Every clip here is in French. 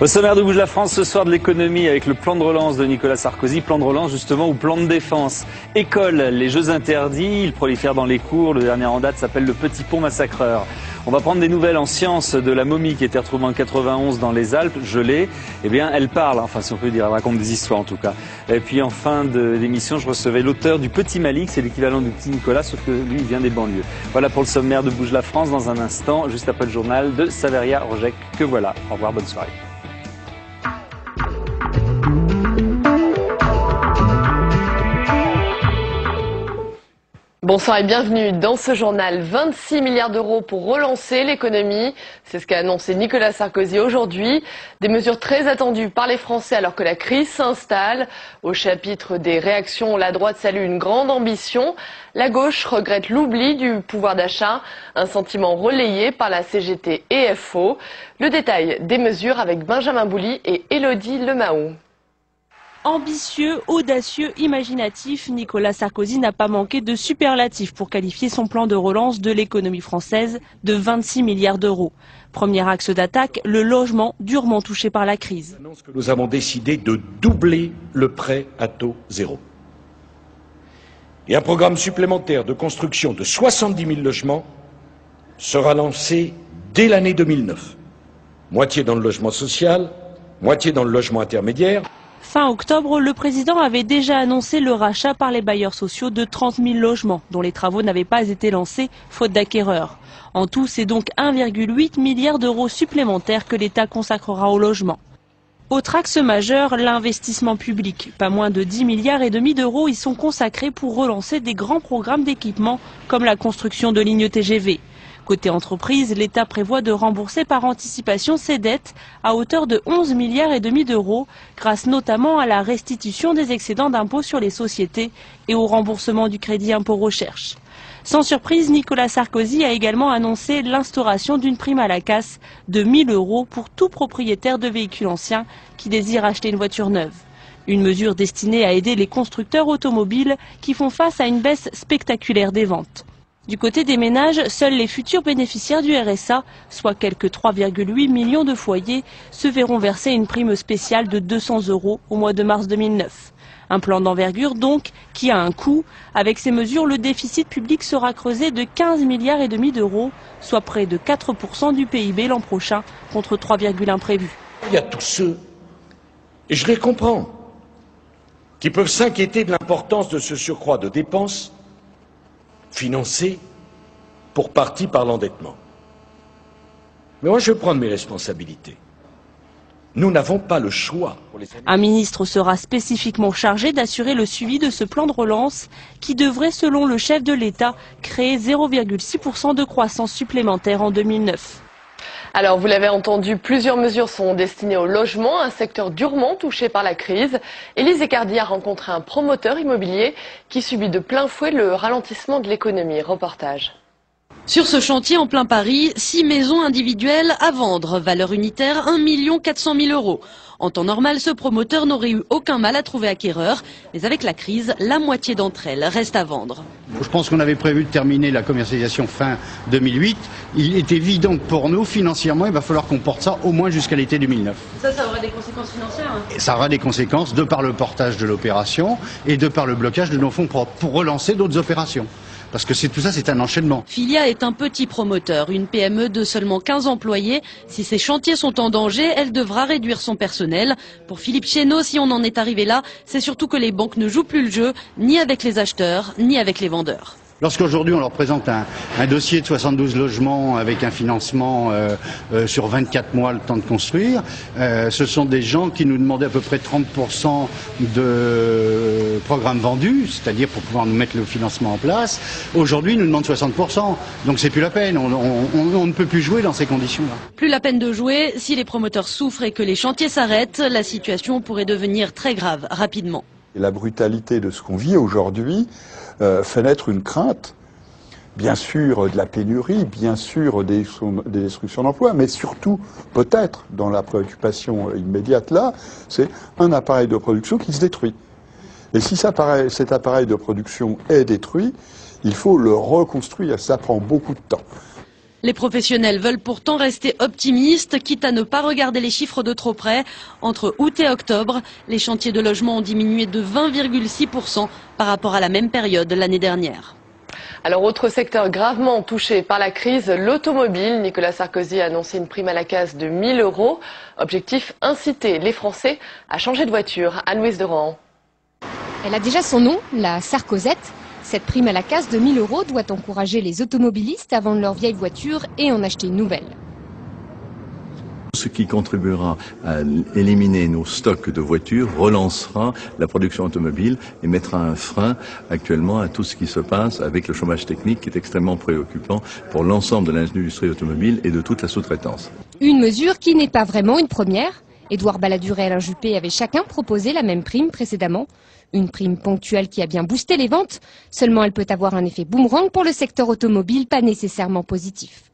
Au sommaire de Bouge la France ce soir, de l'économie avec le plan de relance de Nicolas Sarkozy. Plan de relance justement ou plan de défense. École, les jeux interdits, ils prolifèrent dans les cours. Le dernier en date s'appelle le Petit Pont Massacreur. On va prendre des nouvelles en sciences de la momie qui était retrouvée en 91 dans les Alpes, gelée. Eh bien, elle parle, enfin si on peut dire, elle raconte des histoires en tout cas. Et puis en fin d'émission, je recevais l'auteur du Petit Malik, c'est l'équivalent du Petit Nicolas, sauf que lui, il vient des banlieues. Voilà pour le sommaire de Bouge la France dans un instant, juste après le journal de Saveria Rojek. Que voilà. Au revoir, bonne soirée. Bonsoir et bienvenue dans ce journal. 26 milliards d'euros pour relancer l'économie. C'est ce qu'a annoncé Nicolas Sarkozy aujourd'hui. Des mesures très attendues par les Français alors que la crise s'installe. Au chapitre des réactions, la droite salue une grande ambition. La gauche regrette l'oubli du pouvoir d'achat. Un sentiment relayé par la CGT et FO. Le détail des mesures avec Benjamin Bouly et Élodie Lemahou. Ambitieux, audacieux, imaginatif, Nicolas Sarkozy n'a pas manqué de superlatifs pour qualifier son plan de relance de l'économie française de 26 milliards d'euros. Premier axe d'attaque, le logement durement touché par la crise. Nous avons décidé de doubler le prêt à taux zéro. Et un programme supplémentaire de construction de 70 000 logements sera lancé dès l'année 2009. Moitié dans le logement social, moitié dans le logement intermédiaire. Fin octobre, le président avait déjà annoncé le rachat par les bailleurs sociaux de 30 000 logements, dont les travaux n'avaient pas été lancés, faute d'acquéreurs. En tout, c'est donc 1,8 milliard d'euros supplémentaires que l'État consacrera au logement. Autre axe majeur, l'investissement public. Pas moins de 10 milliards et demi d'euros y sont consacrés pour relancer des grands programmes d'équipement, comme la construction de lignes TGV. Côté entreprise, l'État prévoit de rembourser par anticipation ses dettes à hauteur de 11 milliards et demi d'euros, grâce notamment à la restitution des excédents d'impôts sur les sociétés et au remboursement du crédit impôt recherche. Sans surprise, Nicolas Sarkozy a également annoncé l'instauration d'une prime à la casse de 1 000 euros pour tout propriétaire de véhicules anciens qui désire acheter une voiture neuve. Une mesure destinée à aider les constructeurs automobiles qui font face à une baisse spectaculaire des ventes. Du côté des ménages, seuls les futurs bénéficiaires du RSA, soit quelques 3,8 millions de foyers, se verront verser une prime spéciale de 200 euros au mois de mars 2009. Un plan d'envergure donc qui a un coût. Avec ces mesures, le déficit public sera creusé de 15 milliards et demi d'euros, soit près de 4% du PIB l'an prochain, contre 3,1 prévus. Il y a tous ceux, et je les comprends, qui peuvent s'inquiéter de l'importance de ce surcroît de dépenses financé pour partie par l'endettement. Mais moi, je vais prendre mes responsabilités. Nous n'avons pas le choix. Un ministre sera spécifiquement chargé d'assurer le suivi de ce plan de relance qui devrait, selon le chef de l'État, créer 0,6% de croissance supplémentaire en 2009. Alors, vous l'avez entendu, plusieurs mesures sont destinées au logement, un secteur durement touché par la crise. Élise Ecardi a rencontré un promoteur immobilier qui subit de plein fouet le ralentissement de l'économie. Reportage. Sur ce chantier en plein Paris, 6 maisons individuelles à vendre, valeur unitaire 1 400 000 euros. En temps normal, ce promoteur n'aurait eu aucun mal à trouver acquéreur, mais avec la crise, la moitié d'entre elles restent à vendre. Je pense qu'on avait prévu de terminer la commercialisation fin 2008. Il est évident que pour nous, financièrement, il va falloir qu'on porte ça au moins jusqu'à l'été 2009. Ça aura des conséquences financières, hein. Et ça aura des conséquences de par le portage de l'opération et de par le blocage de nos fonds propres pour relancer d'autres opérations. Parce que tout ça, c'est un enchaînement. Filia est un petit promoteur, une PME de seulement 15 employés. Si ses chantiers sont en danger, elle devra réduire son personnel. Pour Philippe Chénaud, si on en est arrivé là, c'est surtout que les banques ne jouent plus le jeu, ni avec les acheteurs, ni avec les vendeurs. Lorsqu'aujourd'hui on leur présente un dossier de 72 logements avec un financement sur 24 mois le temps de construire, ce sont des gens qui nous demandaient à peu près 30% de programmes vendus, c'est-à-dire pour pouvoir nous mettre le financement en place. Aujourd'hui ils nous demandent 60%, donc c'est plus la peine, on ne peut plus jouer dans ces conditions-là. Plus la peine de jouer, si les promoteurs souffrent et que les chantiers s'arrêtent, la situation pourrait devenir très grave rapidement. La brutalité de ce qu'on vit aujourd'hui fait naître une crainte, bien sûr de la pénurie, bien sûr des destructions d'emplois, mais surtout, peut-être, dans la préoccupation immédiate là, c'est un appareil de production qui se détruit. Et si cet appareil de production est détruit, il faut le reconstruire, ça prend beaucoup de temps. Les professionnels veulent pourtant rester optimistes, quitte à ne pas regarder les chiffres de trop près. Entre août et octobre, les chantiers de logement ont diminué de 20,6% par rapport à la même période l'année dernière. Alors, autre secteur gravement touché par la crise, l'automobile. Nicolas Sarkozy a annoncé une prime à la casse de 1 000 €. Objectif, inciter les Français à changer de voiture. Anne-Louise Deran. Elle a déjà son nom, la Sarkozette. Cette prime à la casse de 1 000 € doit encourager les automobilistes à vendre leur vieille voiture et en acheter une nouvelle. Ce qui contribuera à éliminer nos stocks de voitures relancera la production automobile et mettra un frein actuellement à tout ce qui se passe avec le chômage technique qui est extrêmement préoccupant pour l'ensemble de l'industrie automobile et de toute la sous-traitance. Une mesure qui n'est pas vraiment une première. Édouard Balladur et Alain Juppé avaient chacun proposé la même prime précédemment. Une prime ponctuelle qui a bien boosté les ventes. Seulement, elle peut avoir un effet boomerang pour le secteur automobile, pas nécessairement positif.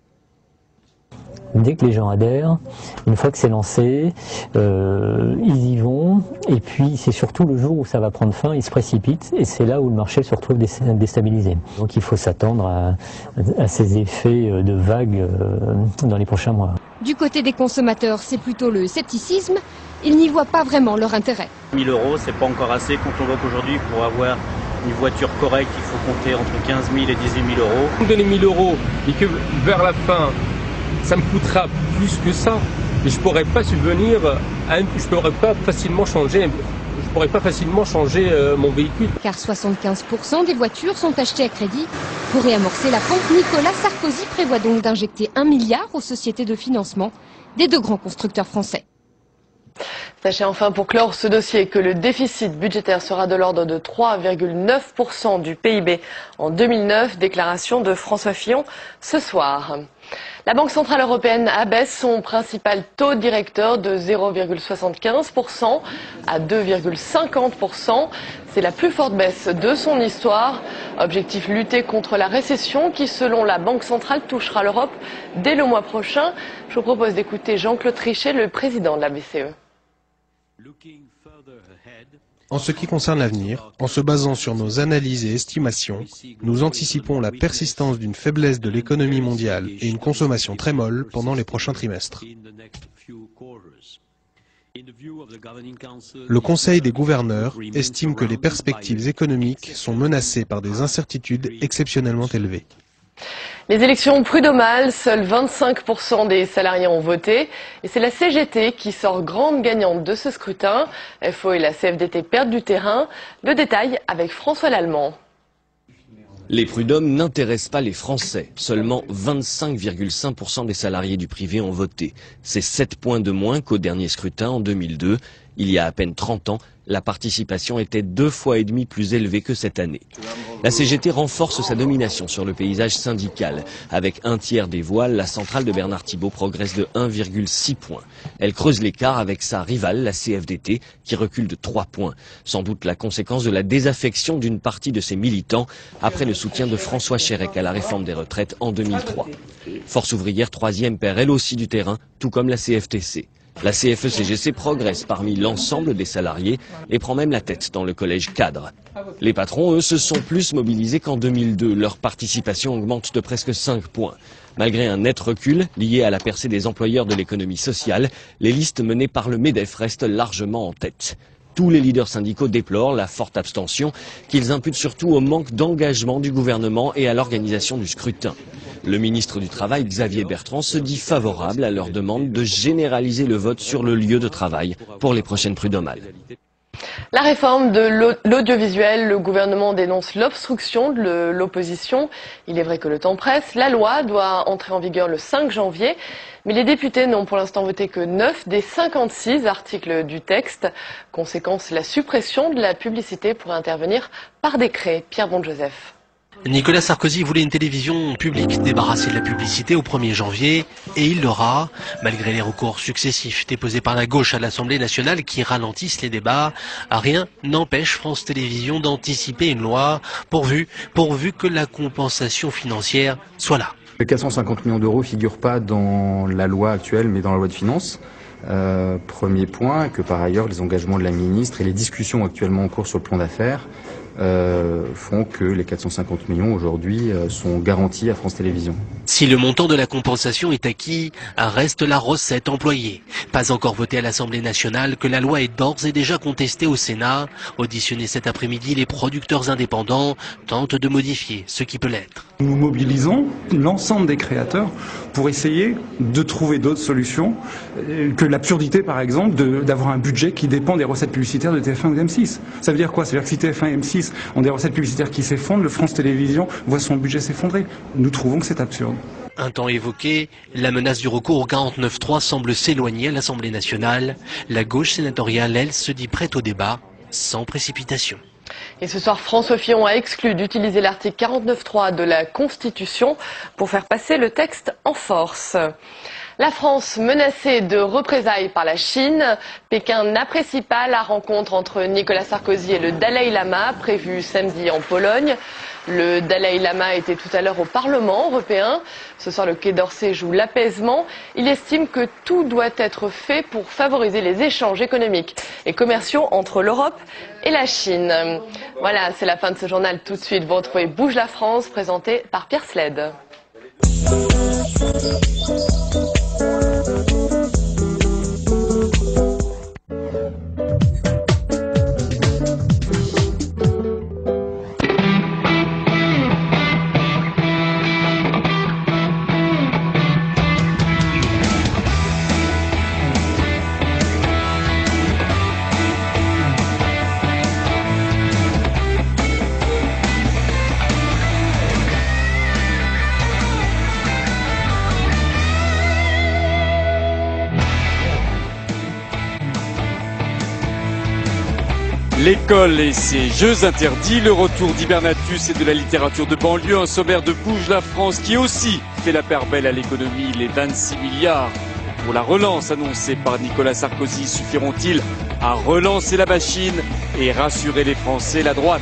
Dès que les gens adhèrent, une fois que c'est lancé, ils y vont. Et puis c'est surtout le jour où ça va prendre fin, ils se précipitent. Et c'est là où le marché se retrouve déstabilisé. Donc il faut s'attendre à ces effets de vague dans les prochains mois. Du côté des consommateurs, c'est plutôt le scepticisme. Ils n'y voient pas vraiment leur intérêt. 1 000 €, c'est pas encore assez quand on voit qu'aujourd'hui, pour avoir une voiture correcte, il faut compter entre 15 000 et 18 000 €. Donner 1 000 € et que vers la fin, ça me coûtera plus que ça. Et je pourrais pas subvenir je pourrais pas facilement changer mon véhicule. Car 75% des voitures sont achetées à crédit. Pour réamorcer la pompe, Nicolas Sarkozy prévoit donc d'injecter 1 milliard aux sociétés de financement des deux grands constructeurs français. Sachez enfin pour clore ce dossier que le déficit budgétaire sera de l'ordre de 3,9% du PIB en 2009. Déclaration de François Fillon ce soir. La Banque Centrale Européenne abaisse son principal taux directeur de 0,75% à 2,50%. C'est la plus forte baisse de son histoire. Objectif, lutter contre la récession qui, selon la Banque Centrale, touchera l'Europe dès le mois prochain. Je vous propose d'écouter Jean-Claude Trichet, le président de la BCE. En ce qui concerne l'avenir, en se basant sur nos analyses et estimations, nous anticipons la persistance d'une faiblesse de l'économie mondiale et une consommation très molle pendant les prochains trimestres. Le Conseil des gouverneurs estime que les perspectives économiques sont menacées par des incertitudes exceptionnellement élevées. Les élections prud'homales, seuls 25% des salariés ont voté. Et c'est la CGT qui sort grande gagnante de ce scrutin. FO et la CFDT perdent du terrain. Le détail avec François Lallemand. Les prud'hommes n'intéressent pas les Français. Seulement 25,5% des salariés du privé ont voté. C'est 7 points de moins qu'au dernier scrutin en 2002. Il y a à peine 30 ans, la participation était 2,5 fois plus élevée que cette année. La CGT renforce sa domination sur le paysage syndical. Avec un tiers des voix, la centrale de Bernard Thibault progresse de 1,6 points. Elle creuse l'écart avec sa rivale, la CFDT, qui recule de 3 points. Sans doute la conséquence de la désaffection d'une partie de ses militants après le soutien de François Chérec à la réforme des retraites en 2003. Force ouvrière, troisième, perd elle aussi du terrain, tout comme la CFTC. La CFE-CGC progresse parmi l'ensemble des salariés et prend même la tête dans le collège cadre. Les patrons, eux, se sont plus mobilisés qu'en 2002. Leur participation augmente de presque 5 points. Malgré un net recul lié à la percée des employeurs de l'économie sociale, les listes menées par le MEDEF restent largement en tête. Tous les leaders syndicaux déplorent la forte abstention qu'ils imputent surtout au manque d'engagement du gouvernement et à l'organisation du scrutin. Le ministre du Travail, Xavier Bertrand, se dit favorable à leur demande de généraliser le vote sur le lieu de travail pour les prochaines prud'homales. La réforme de l'audiovisuel, le gouvernement dénonce l'obstruction de l'opposition. Il est vrai que le temps presse. La loi doit entrer en vigueur le 5 janvier. Mais les députés n'ont pour l'instant voté que 9 des 56 articles du texte. Conséquence, la suppression de la publicité pourrait intervenir par décret. Pierre Bonjoseph. Nicolas Sarkozy voulait une télévision publique débarrassée de la publicité au 1er janvier, et il l'aura, malgré les recours successifs déposés par la gauche à l'Assemblée nationale qui ralentissent les débats. Rien n'empêche France Télévisions d'anticiper une loi pourvu que la compensation financière soit là. Les 450 millions d'euros ne figurent pas dans la loi actuelle, mais dans la loi de finances. Premier point, que par ailleurs les engagements de la ministre et les discussions actuellement en cours sur le plan d'affaires font que les 450 millions aujourd'hui sont garantis à France Télévisions. Si le montant de la compensation est acquis, reste la recette employée. Pas encore votée à l'Assemblée nationale, que la loi est d'ores et déjà contestée au Sénat. Auditionnés cet après-midi, les producteurs indépendants tentent de modifier ce qui peut l'être. Nous mobilisons l'ensemble des créateurs pour essayer de trouver d'autres solutions que l'absurdité, par exemple, d'avoir un budget qui dépend des recettes publicitaires de TF1 ou d'M6. Ça veut dire quoi? Ça veut dire que si TF1 et M6 ont des recettes publicitaires qui s'effondrent, le France Télévisions voit son budget s'effondrer. Nous trouvons que c'est absurde. Un temps évoqué, la menace du recours au 49.3 semble s'éloigner à l'Assemblée nationale. La gauche sénatoriale, elle, se dit prête au débat, sans précipitation. Et ce soir, François Fillon a exclu d'utiliser l'article 49.3 de la Constitution pour faire passer le texte en force. La France menacée de représailles par la Chine. Pékin n'apprécie pas la rencontre entre Nicolas Sarkozy et le Dalai Lama prévue samedi en Pologne. Le Dalai Lama était tout à l'heure au Parlement européen. Ce soir, le Quai d'Orsay joue l'apaisement. Il estime que tout doit être fait pour favoriser les échanges économiques et commerciaux entre l'Europe et la Chine. Voilà, c'est la fin de ce journal. Tout de suite, vous retrouvez Bouge la France, présenté par Pierre Sled. L'école et ses jeux interdits, le retour d'Hibernatus et de la littérature de banlieue, un sommaire de Bouge la France qui aussi fait la part belle à l'économie. Les 26 milliards pour la relance annoncée par Nicolas Sarkozy suffiront-ils à relancer la machine et rassurer les Français? La droite,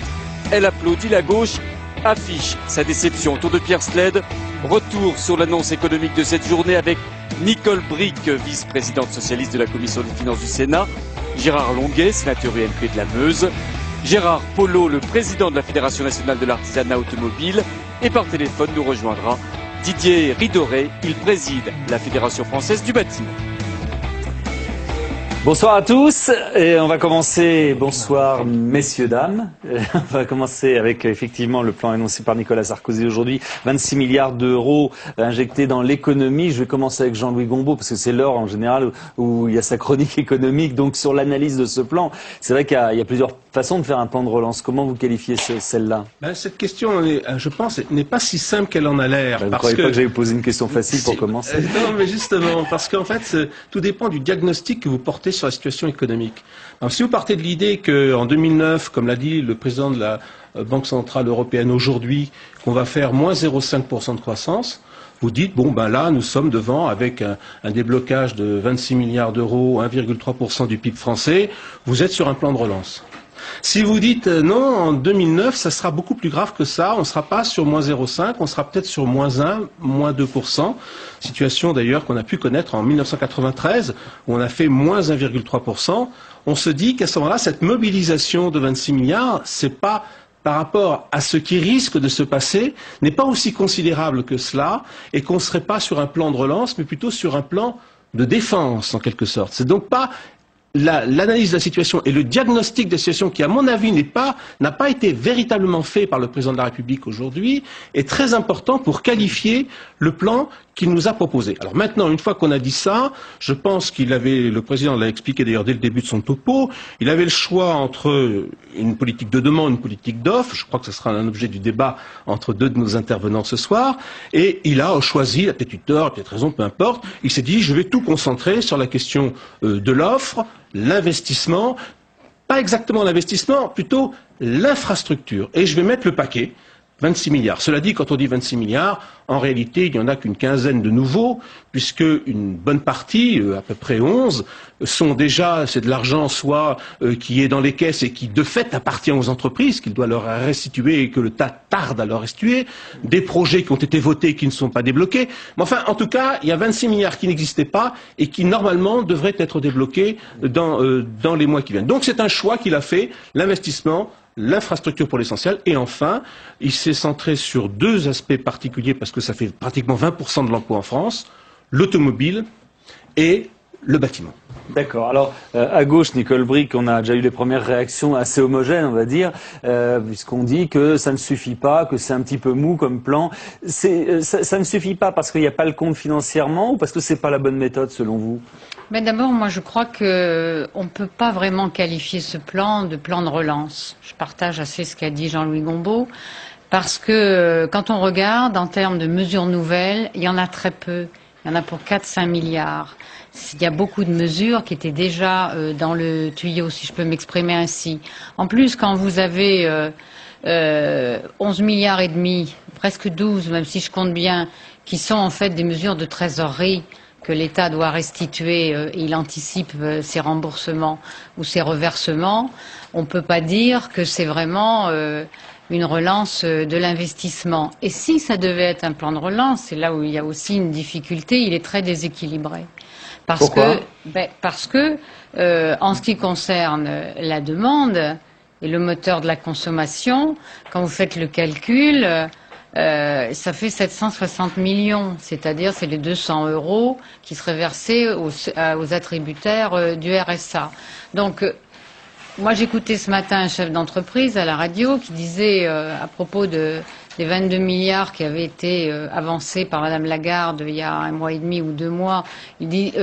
elle applaudit, la gauche affiche sa déception. Autour de Pierre Sled, retour sur l'annonce économique de cette journée avec Nicole Bricq, vice-présidente socialiste de la Commission des finances du Sénat, Gérard Longuet, sénateur UMP de la Meuse, Gérard Polo, le président de la Fédération nationale de l'artisanat automobile, et par téléphone nous rejoindra Didier Ridoré, il préside la Fédération française du bâtiment. Bonsoir à tous, et on va commencer, bonsoir messieurs, dames, on va commencer avec effectivement le plan annoncé par Nicolas Sarkozy aujourd'hui, 26 milliards d'euros injectés dans l'économie. Je vais commencer avec Jean-Louis Gombaud, parce que c'est l'heure en général où il y a sa chronique économique, donc sur l'analyse de ce plan. C'est vrai qu'il y a plusieurs façons de faire un plan de relance. Comment vous qualifiez celle-là? Cette question, je pense, n'est pas si simple qu'elle en a l'air. Vous ne croyez pas que j'allais vous poser une question facile pour commencer? Non, mais justement, parce qu'en fait, tout dépend du diagnostic que vous portez sur la situation économique. Alors, si vous partez de l'idée qu'en 2009, comme l'a dit le président de la Banque centrale européenne aujourd'hui, qu'on va faire moins 0,5% de croissance, vous dites, bon, ben là, nous sommes devant, avec un déblocage de 26 milliards d'euros, 1,3% du PIB français, vous êtes sur un plan de relance. Si vous dites non, en 2009, ça sera beaucoup plus grave que ça, on ne sera pas sur moins 0,5, on sera peut-être sur moins 1, moins 2%, situation d'ailleurs qu'on a pu connaître en 1993, où on a fait moins 1,3%, on se dit qu'à ce moment-là, cette mobilisation de 26 milliards, c'est pas par rapport à ce qui risque de se passer, n'est pas aussi considérable que cela, et qu'on ne serait pas sur un plan de relance, mais plutôt sur un plan de défense, en quelque sorte. C'est donc pas l'analyse de la situation et le diagnostic de la situation qui, à mon avis, n'a pas été véritablement fait par le président de la République aujourd'hui, est très important pour qualifier le plan qu'il nous a proposé. Alors maintenant, une fois qu'on a dit ça, je pense le président l'a expliqué d'ailleurs dès le début de son topo, il avait le choix entre une politique de demande, une politique d'offre, je crois que ce sera un objet du débat entre deux de nos intervenants ce soir, et il a choisi, il a peut-être eu tort, peut-être raison, peu importe, il s'est dit, je vais tout concentrer sur la question de l'offre, l'investissement, pas exactement l'investissement, plutôt l'infrastructure, et je vais mettre le paquet. 26 milliards. Cela dit, quand on dit 26 milliards, en réalité, il n'y en a qu'une quinzaine de nouveaux, puisque une bonne partie, à peu près 11, sont déjà, c'est de l'argent soit qui est dans les caisses et qui de fait appartient aux entreprises, qu'il doit leur restituer et que le tarde à leur restituer, des projets qui ont été votés et qui ne sont pas débloqués. Mais enfin, en tout cas, il y a 26 milliards qui n'existaient pas et qui normalement devraient être débloqués dans les mois qui viennent. Donc c'est un choix qu'il a fait, l'investissement l'infrastructure pour l'essentiel, et enfin, il s'est centré sur deux aspects particuliers, parce que ça fait pratiquement 20% de l'emploi en France, l'automobile et le bâtiment. D'accord. Alors, à gauche, Nicole Bricq, on a déjà eu les premières réactions assez homogènes, on va dire, puisqu'on dit que ça ne suffit pas, que c'est un petit peu mou comme plan. Ça ne suffit pas parce qu'il n'y a pas le compte financièrement ou parce que c'est pas la bonne méthode, selon vous? Mais d'abord, moi, je crois qu'on ne peut pas vraiment qualifier ce plan de plan de relance. Je partage assez ce qu'a dit Jean-Louis Gombault, parce que quand on regarde en termes de mesures nouvelles, il y en a très peu. Il y en a pour 4-5 milliards. Il y a beaucoup de mesures qui étaient déjà dans le tuyau, si je peux m'exprimer ainsi. En plus, quand vous avez 11 milliards et demi, presque 12, même si je compte bien, qui sont en fait des mesures de trésorerie que l'État doit restituer, il anticipe ses remboursements ou ses reversements, on ne peut pas dire que c'est vraiment une relance de l'investissement. Et si ça devait être un plan de relance, c'est là où il y a aussi une difficulté, il est très déséquilibré. Pourquoi ? Parce que en ce qui concerne la demande et le moteur de la consommation, quand vous faites le calcul, ça fait 760 millions, c'est-à-dire c'est les 200 € qui seraient versés aux attributaires du RSA. Donc, moi j'écoutais ce matin un chef d'entreprise à la radio qui disait à propos des 22 milliards qui avaient été avancés par Madame Lagarde il y a 1 mois et demi ou 2 mois, il dit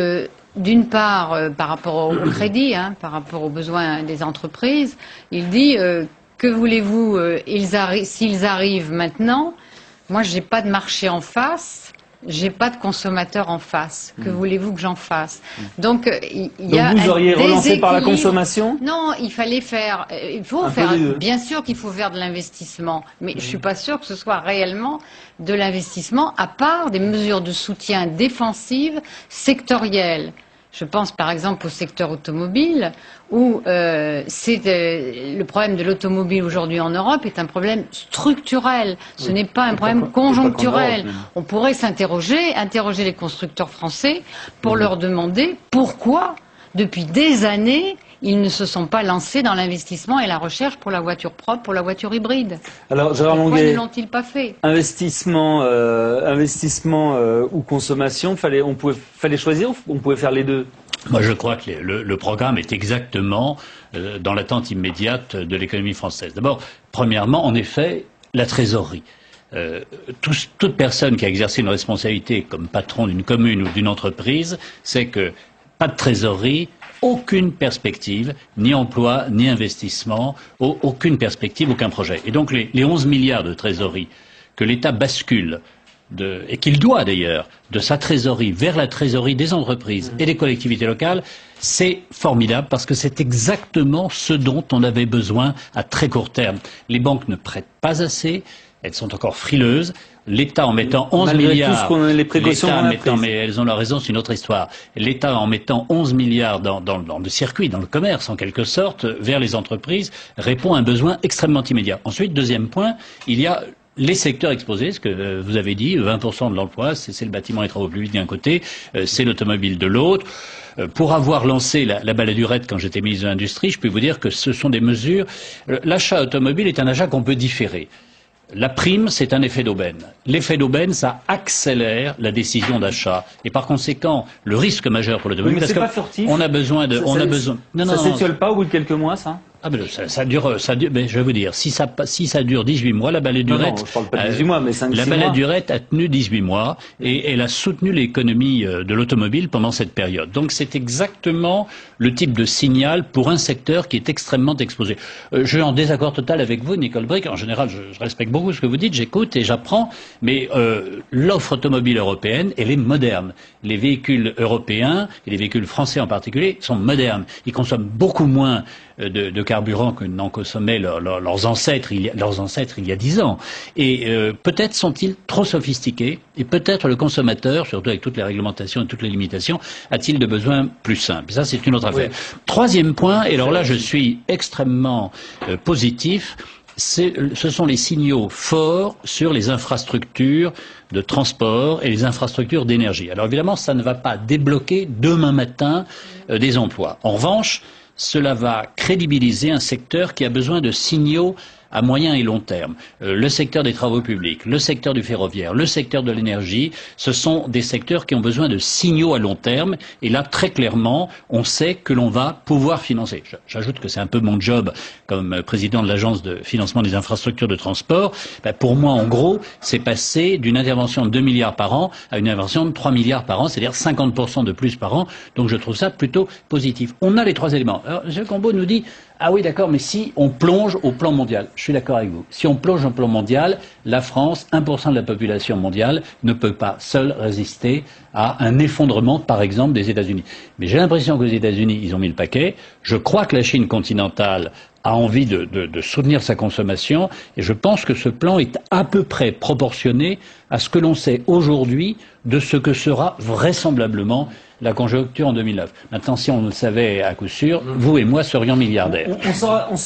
d'une part par rapport au crédit, par rapport aux besoins des entreprises, il dit que voulez-vous, s'ils arrivent maintenant, moi j'ai pas de marché en face, j'ai pas de consommateur en face. Que voulez-vous que j'en fasse? Donc il y a vous auriez relancé par la consommation? Non, il fallait faire. Il faut faire. Bien sûr qu'il faut faire de l'investissement, mais je suis pas sûre que ce soit réellement de l'investissement, à part des mesures de soutien défensives sectorielles. Je pense par exemple au secteur automobile, où le problème de l'automobile aujourd'hui en Europe est un problème structurel. Ce n'est pas un problème conjoncturel. On pourrait interroger les constructeurs français pour leur demander pourquoi, depuis des années, ils ne se sont pas lancés dans l'investissement et la recherche pour la voiture propre, pour la voiture hybride. Alors, Gérard Pourquoi Longuet, ne l'ont-ils pas fait? Investissement ou consommation, fallait choisir ou on pouvait faire les deux? Moi, je crois que le programme est exactement dans l'attente immédiate de l'économie française. D'abord, premièrement, en effet, la trésorerie. Toute personne qui a exercé une responsabilité comme patron d'une commune ou d'une entreprise sait que pas de trésorerie, aucune perspective, ni emploi, ni investissement, aucune perspective, aucun projet. Et donc les 11 milliards de trésorerie que l'État bascule, et qu'il doit d'ailleurs, de sa trésorerie vers la trésorerie des entreprises et des collectivités locales, c'est formidable parce que c'est exactement ce dont on avait besoin à très court terme. Les banques ne prêtent pas assez, elles sont encore frileuses. L'État en mettant 11 milliards, mais elles ont leur raison, c'est une autre histoire. L'État en mettant 11 milliards dans le circuit, dans le commerce en quelque sorte, vers les entreprises, répond à un besoin extrêmement immédiat. Ensuite, deuxième point, il y a les secteurs exposés, ce que vous avez dit, 20% de l'emploi, c'est le bâtiment et les travaux publics d'un côté, c'est l'automobile de l'autre. Pour avoir lancé la baladurette quand j'étais ministre de l'Industrie, je peux vous dire que ce sont des mesures. L'achat automobile est un achat qu'on peut différer. La prime, c'est un effet d'aubaine. L'effet d'aubaine, ça accélère la décision d'achat. Et par conséquent, le risque majeur pour l'automobile, parce qu'on a besoin de... Ça s'étiole pas au bout de quelques mois, ça? Ah ben ça dure, mais je vais vous dire, si ça dure 18 mois, la baladurette, non, je parle pas de 18 mois, mais 5-6 mois. La baladurette a tenu 18 mois et elle a soutenu l'économie de l'automobile pendant cette période. Donc c'est exactement le type de signal pour un secteur qui est extrêmement exposé. Je suis en désaccord total avec vous, Nicole Bricq. En général, je respecte beaucoup ce que vous dites, j'écoute et j'apprends, mais l'offre automobile européenne, elle est moderne. Les véhicules européens, et les véhicules français en particulier, sont modernes. Ils consomment beaucoup moins de carburant que n'en consommaient leurs ancêtres il y a 10 ans. Et peut-être sont-ils trop sophistiqués, et peut-être le consommateur, surtout avec toutes les réglementations et toutes les limitations, a-t-il de besoins plus simples. Ça, c'est une autre affaire. Oui. Troisième point, et alors là, je suis extrêmement positif, ce sont les signaux forts sur les infrastructures de transport et les infrastructures d'énergie. Alors évidemment, ça ne va pas débloquer demain matin des emplois. En revanche, cela va crédibiliser un secteur qui a besoin de signaux à moyen et long terme. Le secteur des travaux publics, le secteur du ferroviaire, le secteur de l'énergie, ce sont des secteurs qui ont besoin de signaux à long terme. Et là, très clairement, on sait que l'on va pouvoir financer. J'ajoute que c'est un peu mon job comme président de l'Agence de financement des infrastructures de transport. Pour moi, en gros, c'est passer d'une intervention de 2 milliards par an à une intervention de 3 milliards par an, c'est-à-dire 50% de plus par an. Donc je trouve ça plutôt positif. On a les trois éléments. Alors, M. Combeau nous dit ah oui, d'accord, mais si on plonge au plan mondial, je suis d'accord avec vous. Si on plonge au plan mondial, la France, 1% de la population mondiale, ne peut pas seule résister à un effondrement, par exemple, des États-Unis. Mais j'ai l'impression que les États-Unis, ils ont mis le paquet. Je crois que la Chine continentale a envie de soutenir sa consommation, et je pense que ce plan est à peu près proportionné à ce que l'on sait aujourd'hui de ce que sera vraisemblablement la conjoncture en 2009. Maintenant, si on le savait à coup sûr, vous et moi serions milliardaires. On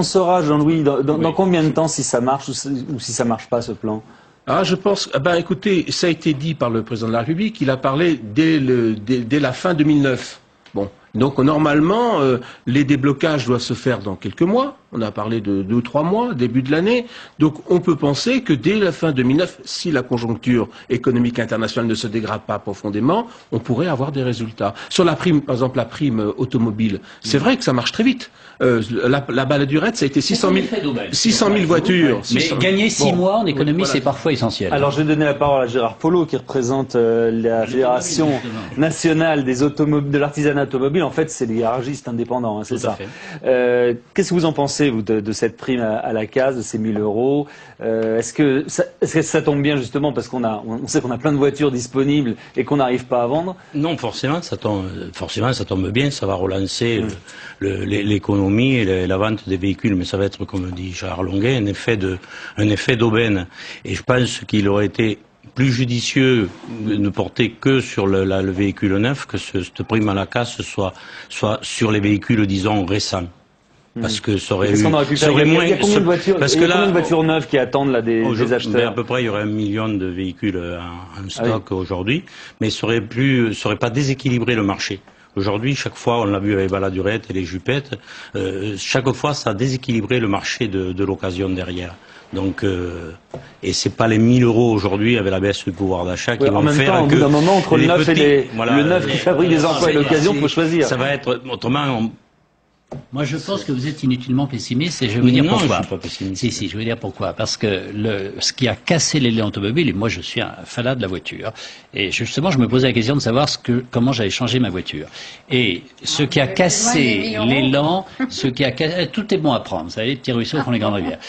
saura, Jean-Louis, dans combien de temps si ça marche ou si ça marche pas ce plan? Ah, je pense, écoutez, ça a été dit par le président de la République, il a parlé dès la fin 2009. Bon. Donc normalement, les déblocages doivent se faire dans quelques mois. On a parlé de 2 ou 3 mois, début de l'année. Donc on peut penser que dès la fin 2009, si la conjoncture économique internationale ne se dégrade pas profondément, on pourrait avoir des résultats. Sur la prime, par exemple la prime automobile, c'est vrai que ça marche très vite. La baladurette, ça a été 600 000 voitures. Mais gagner 6 mois en économie, c'est parfois essentiel. Alors je vais donner la parole à Gérard Polo, qui représente la Fédération nationale de l'artisanat automobile. En fait, c'est les garagistes indépendants, hein, c'est ça. Qu'est-ce que vous en pensez, vous, de cette prime à la case, de ces 1 000 euros? Est-ce que ça tombe bien, justement, parce qu'on sait qu'on a plein de voitures disponibles et qu'on n'arrive pas à vendre? Non, forcément, ça tombe bien, ça va relancer l'économie et la vente des véhicules, mais ça va être, comme dit Gérard Longuet, un effet d'aubaine. Et je pense qu'il aurait été plus judicieux de ne porter que sur le véhicule neuf, que cette prime à la casse soit sur les véhicules, disons, récents. Parce que ça aurait eu... Il y a combien de voitures neuves qui attendent là, des acheteurs? À peu près, il y aurait 1 million de véhicules en stock aujourd'hui, mais ça aurait pas déséquilibré le marché. Aujourd'hui, chaque fois, on l'a vu avec Baladurette et les jupettes, chaque fois, ça a déséquilibré le marché de l'occasion derrière. Donc, et c'est pas les 1 000 euros aujourd'hui avec la baisse du pouvoir d'achat qui vont faire que... Au bout d'un moment, entre le neuf le neuf qui fabrique des emplois et l'occasion, il faut choisir. Ça va être, autrement... Moi, je pense que vous êtes inutilement pessimiste et je vais vous dire pourquoi. Je suis pas pessimiste. Si, je vais vous dire pourquoi. Parce que ce qui a cassé l'élan automobile, et moi je suis un fanat de la voiture, et justement je me posais la question de savoir comment j'allais changer ma voiture. Et ce qui a cassé l'élan, tout est bon à prendre, vous savez, les petits ruisseaux font les grandes rivières.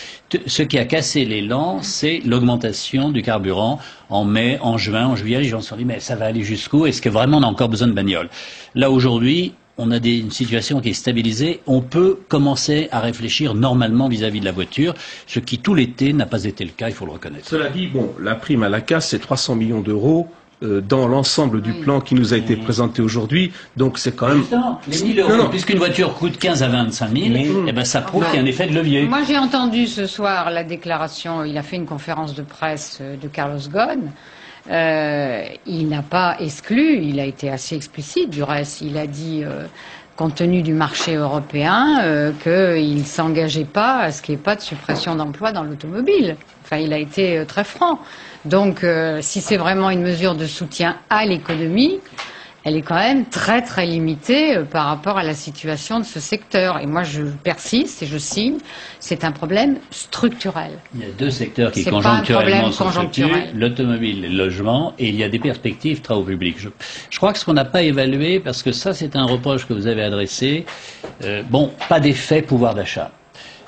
Ce qui a cassé l'élan, c'est l'augmentation du carburant en mai, en juin, en juillet. Les gens se sont dit, mais ça va aller jusqu'où? Est-ce que vraiment on a encore besoin de bagnole? Là aujourd'hui, on a une situation qui est stabilisée, on peut commencer à réfléchir normalement vis-à-vis de la voiture, ce qui tout l'été n'a pas été le cas, il faut le reconnaître. Cela dit, la prime à la casse, c'est 300 millions d'euros dans l'ensemble du plan qui nous a été présenté aujourd'hui, donc c'est quand même... Les 1 000 euros, puisqu'une voiture coûte 15 à 25 000, eh ben ça prouve qu'il y a un effet de levier. Moi j'ai entendu ce soir la déclaration, il a fait une conférence de presse de Carlos Ghosn. Il n'a pas exclu, il a été assez explicite du reste, il a dit, compte tenu du marché européen, qu'il ne s'engageait pas à ce qu'il n'y ait pas de suppression d'emplois dans l'automobile. Enfin, il a été très franc. Donc, si c'est vraiment une mesure de soutien à l'économie, elle est quand même très très limitée par rapport à la situation de ce secteur. Et moi je persiste et je signe, c'est un problème structurel. Il y a 2 secteurs qui conjoncturellement se structurent, l'automobile et le logement, et il y a des perspectives travaux publics. Je crois que ce qu'on n'a pas évalué, parce que ça c'est un reproche que vous avez adressé, pas d'effet pouvoir d'achat.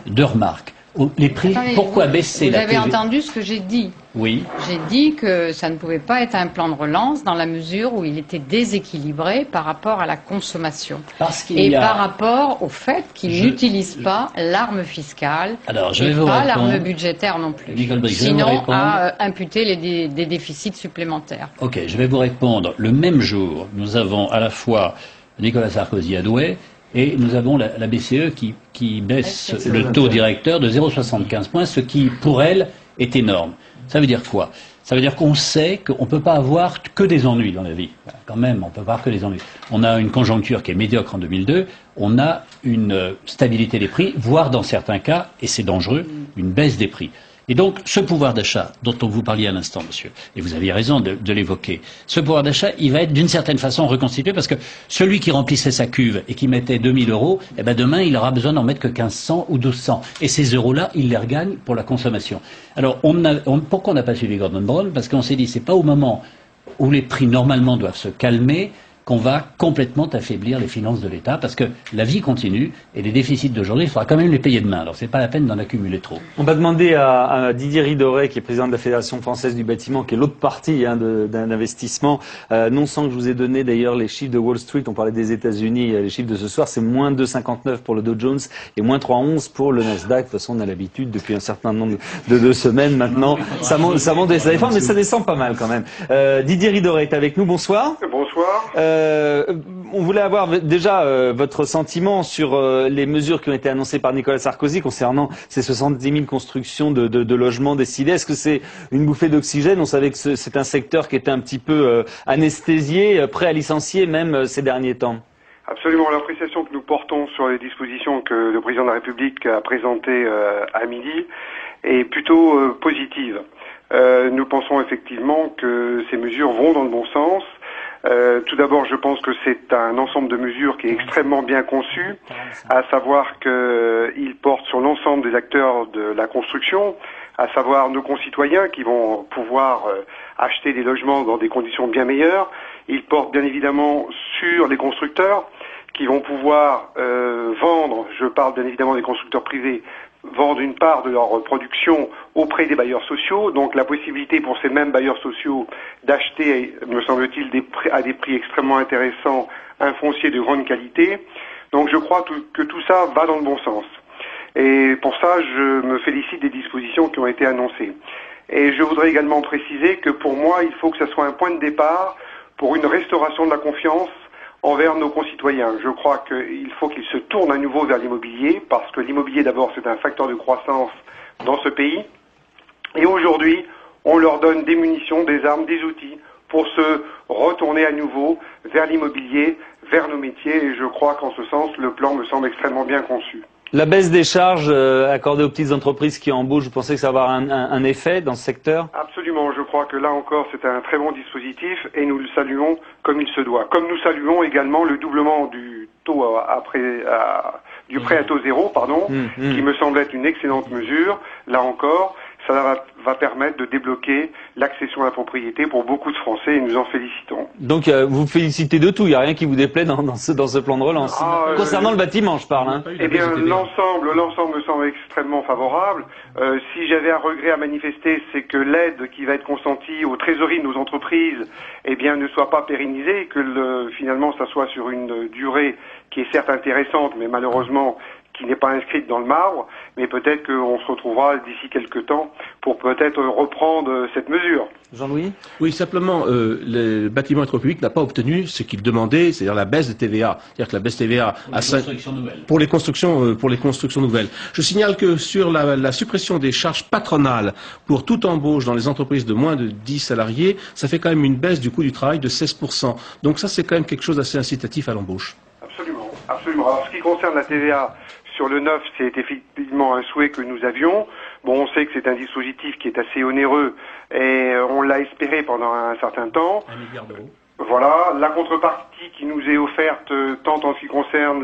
2 remarques. Les prix, pourquoi baisser la TVA? Vous avez entendu ce que j'ai dit? Oui. J'ai dit que ça ne pouvait pas être un plan de relance dans la mesure où il était déséquilibré par rapport à la consommation. Par rapport au fait qu'il n'utilise pas l'arme fiscale et pas l'arme budgétaire non plus. Sinon à imputer des déficits supplémentaires. Ok, je vais vous répondre. Le même jour, nous avons à la fois Nicolas Sarkozy à Douai, et nous avons la BCE qui baisse le taux directeur de 0,75 points, ce qui, pour elle, est énorme. Ça veut dire quoi? Ça veut dire qu'on sait qu'on ne peut pas avoir que des ennuis dans la vie. Quand même, on peut pas avoir que des ennuis. On a une conjoncture qui est médiocre en 2002, on a une stabilité des prix, voire dans certains cas, et c'est dangereux, une baisse des prix. Et donc, ce pouvoir d'achat dont vous parliez à l'instant, monsieur, et vous aviez raison de l'évoquer, ce pouvoir d'achat, il va être d'une certaine façon reconstitué parce que celui qui remplissait sa cuve et qui mettait 2000 €, eh ben demain, il aura besoin d'en mettre que 1500 ou 1200. Et ces euros-là, il les regagne pour la consommation. Alors, pourquoi on n'a pas suivi Gordon Brown? Parce qu'on s'est dit, c'est pas au moment où les prix normalement doivent se calmer qu'on va complètement affaiblir les finances de l'État, parce que la vie continue, et les déficits d'aujourd'hui, il faudra quand même les payer demain. Alors c'est pas la peine d'en accumuler trop. On va demander à Didier Ridoret, qui est président de la Fédération française du bâtiment, qui est l'autre partie d'un investissement, non sans que je vous ai donné d'ailleurs les chiffres de Wall Street, on parlait des États-Unis, les chiffres de ce soir, c'est moins 2,59 pour le Dow Jones et moins 3,11 pour le Nasdaq. De toute façon, on a l'habitude depuis un certain nombre de semaines maintenant. Ça monte et ça descend, mais ça descend pas mal quand même. Didier Ridoret est avec nous, bonsoir. Bonsoir. On voulait avoir déjà votre sentiment sur les mesures qui ont été annoncées par Nicolas Sarkozy concernant ces 70 000 constructions de logements décidées. Est-ce que c'est une bouffée d'oxygène? On savait que c'est un secteur qui était un petit peu anesthésié, prêt à licencier même ces derniers temps. Absolument. L'appréciation que nous portons sur les dispositions que le président de la République a présentées à midi est plutôt positive. Nous pensons effectivement que ces mesures vont dans le bon sens. Tout d'abord, je pense que c'est un ensemble de mesures qui est extrêmement bien conçu, à savoir qu'il porte sur l'ensemble des acteurs de la construction, à savoir nos concitoyens qui vont pouvoir acheter des logements dans des conditions bien meilleures. Il porte bien évidemment sur les constructeurs qui vont pouvoir vendre, je parle bien évidemment des constructeurs privés, vendre une part de leur production auprès des bailleurs sociaux, donc la possibilité pour ces mêmes bailleurs sociaux d'acheter, me semble-t-il, à des prix extrêmement intéressants, un foncier de grande qualité. Donc je crois que tout ça va dans le bon sens. Et pour ça, je me félicite des dispositions qui ont été annoncées. Et je voudrais également préciser que pour moi, il faut que ce soit un point de départ pour une restauration de la confiance envers nos concitoyens. Je crois qu'il faut qu'ils se tournent à nouveau vers l'immobilier, parce que l'immobilier, d'abord, c'est un facteur de croissance dans ce pays. Et aujourd'hui, on leur donne des munitions, des armes, des outils pour se retourner à nouveau vers l'immobilier, vers nos métiers. Et je crois qu'en ce sens, le plan me semble extrêmement bien conçu. La baisse des charges accordées aux petites entreprises qui embauchent, vous pensez que ça va avoir un effet dans ce secteur? Absolument, je crois que là encore c'est un très bon dispositif et nous le saluons comme il se doit. Comme nous saluons également le doublement du taux du prêt à taux zéro, qui me semble être une excellente mesure. Là encore, ça va permettre de débloquer l'accession à la propriété pour beaucoup de Français et nous en félicitons. Donc vous félicitez de tout, il n'y a rien qui vous déplaît dans ce plan de relance. Concernant le bâtiment, je parle. Hein. Eh bien, l'ensemble me semble extrêmement favorable. Si j'avais un regret à manifester, c'est que l'aide qui va être consentie aux trésoreries de nos entreprises, eh bien, ne soit pas pérennisée et que finalement, ça soit sur une durée qui est certes intéressante, mais malheureusement qui n'est pas inscrite dans le marbre, mais peut-être qu'on se retrouvera d'ici quelques temps pour peut-être reprendre cette mesure. Jean-Louis ? Oui, simplement, le bâtiment électropublic n'a pas obtenu ce qu'il demandait, c'est-à-dire la baisse de TVA. C'est-à-dire que la baisse de TVA pour les constructions nouvelles. Je signale que sur la suppression des charges patronales pour toute embauche dans les entreprises de moins de 10 salariés, ça fait quand même une baisse du coût du travail de 16%. Donc ça, c'est quand même quelque chose d'assez incitatif à l'embauche. Absolument, absolument. Alors, ce qui concerne la TVA, sur le neuf, c'est effectivement un souhait que nous avions. Bon, on sait que c'est un dispositif qui est assez onéreux et on l'a espéré pendant un certain temps. 1 milliard d'euros. Voilà, la contrepartie qui nous est offerte, tant en ce qui concerne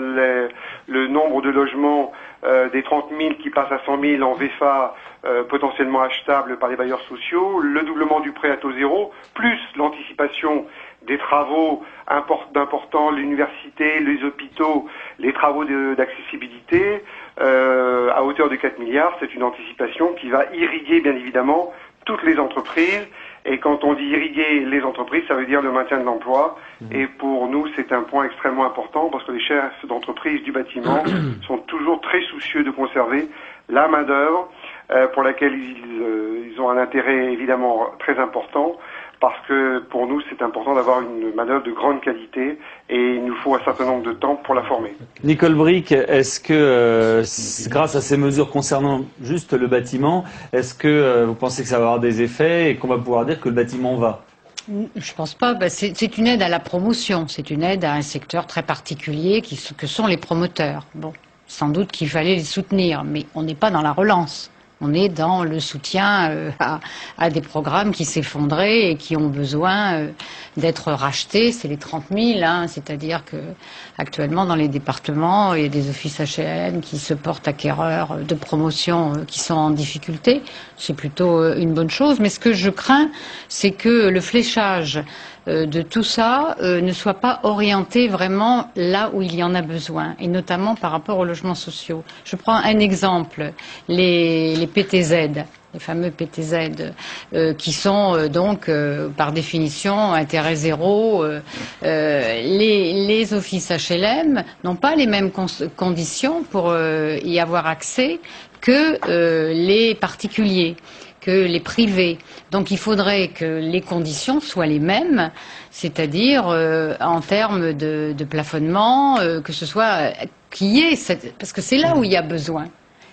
le nombre de logements des 30 000 qui passent à 100 000 en VFA potentiellement achetables par les bailleurs sociaux, le doublement du prêt à taux zéro, plus l'anticipation des travaux d'importants, l'université, les hôpitaux, les travaux d'accessibilité, à hauteur de 4 milliards, c'est une anticipation qui va irriguer bien évidemment toutes les entreprises. Et quand on dit irriguer les entreprises, ça veut dire le maintien de l'emploi. Et pour nous, c'est un point extrêmement important parce que les chefs d'entreprise du bâtiment sont toujours très soucieux de conserver la main-d'œuvre pour laquelle ils ont un intérêt évidemment très important. parce que pour nous c'est important d'avoir une manœuvre de grande qualité et il nous faut un certain nombre de temps pour la former. Nicole Bricq, est-ce que grâce à ces mesures concernant juste le bâtiment, est-ce que vous pensez que ça va avoir des effets et qu'on va pouvoir dire que le bâtiment va? Je pense pas. C'est une aide à la promotion. C'est une aide à un secteur très particulier que sont les promoteurs. Bon, sans doute qu'il fallait les soutenir, mais on n'est pas dans la relance. On est dans le soutien à des programmes qui s'effondraient et qui ont besoin d'être rachetés. C'est les 30 000, c'est-à-dire que actuellement dans les départements, il y a des offices HLM qui se portent acquéreurs de promotion qui sont en difficulté. C'est plutôt une bonne chose. Mais ce que je crains, c'est que le fléchage de tout ça ne soit pas orienté vraiment là où il y en a besoin, et notamment par rapport aux logements sociaux. Je prends un exemple, les PTZ, les fameux PTZ, qui sont donc par définition intérêt zéro. Les offices HLM n'ont pas les mêmes conditions pour y avoir accès que les particuliers, que les privés. Donc il faudrait que les conditions soient les mêmes, c'est-à-dire en termes de plafonnement, que ce soit parce que c'est là où il y a besoin.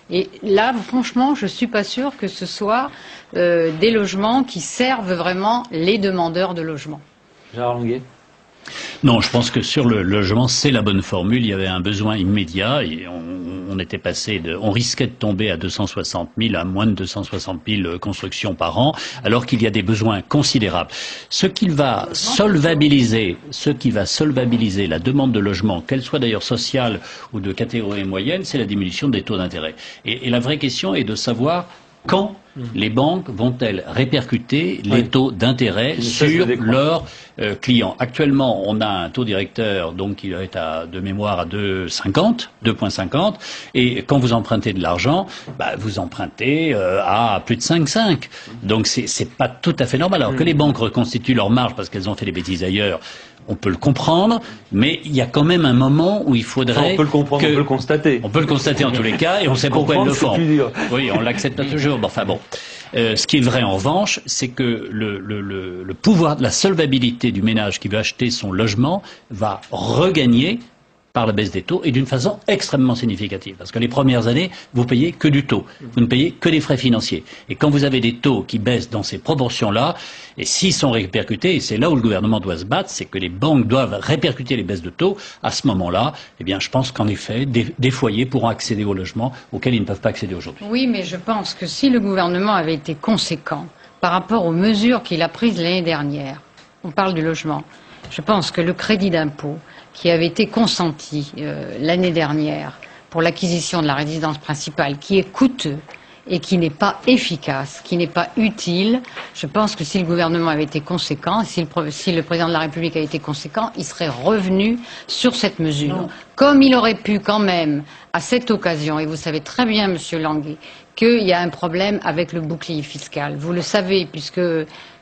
Et là, franchement, je suis pas sûre que ce soit des logements qui servent vraiment les demandeurs de logement. Gérard Longuet. Non, je pense que sur le logement, c'est la bonne formule. Il y avait un besoin immédiat et on risquait de tomber à 260 000, à moins de 260 000 constructions par an, alors qu'il y a des besoins considérables. Ce qui va solvabiliser la demande de logement, qu'elle soit d'ailleurs sociale ou de catégorie moyenne, c'est la diminution des taux d'intérêt. Et la vraie question est de savoir quand les banques vont-elles répercuter les taux d'intérêt sur leurs clients. Actuellement, on a un taux directeur donc qui est de mémoire à 2,50, et quand vous empruntez de l'argent, vous empruntez à plus de 5,5. Donc c'est pas tout à fait normal. Alors que les banques reconstituent leur marge parce qu'elles ont fait des bêtises ailleurs, on peut le comprendre, mais il y a quand même un moment où il faudrait... on peut le comprendre, on peut le constater. On peut le constater en tous les cas, et on sait pourquoi elles le font. Oui, on l'accepte pas toujours. Enfin bon. Ce qui est vrai en revanche, c'est que le pouvoir de la solvabilité du ménage qui veut acheter son logement va regagner par la baisse des taux et d'une façon extrêmement significative. Parce que les premières années, vous payez que du taux. Vous ne payez que des frais financiers. Et quand vous avez des taux qui baissent dans ces proportions-là, et s'ils sont répercutés, et c'est là où le gouvernement doit se battre, c'est que les banques doivent répercuter les baisses de taux, à ce moment-là, eh bien, je pense qu'en effet, des foyers pourront accéder au logement auquel ils ne peuvent pas accéder aujourd'hui. Oui, mais je pense que si le gouvernement avait été conséquent par rapport aux mesures qu'il a prises l'année dernière, on parle du logement, je pense que le crédit d'impôt qui avait été consenti l'année dernière pour l'acquisition de la résidence principale, qui est coûteux et qui n'est pas efficace, qui n'est pas utile, je pense que si le gouvernement avait été conséquent, si le président de la République avait été conséquent, il serait revenu sur cette mesure. Non. Comme il aurait pu quand même, à cette occasion, et vous savez très bien, Monsieur Languet, qu'il y a un problème avec le bouclier fiscal. Vous le savez, puisque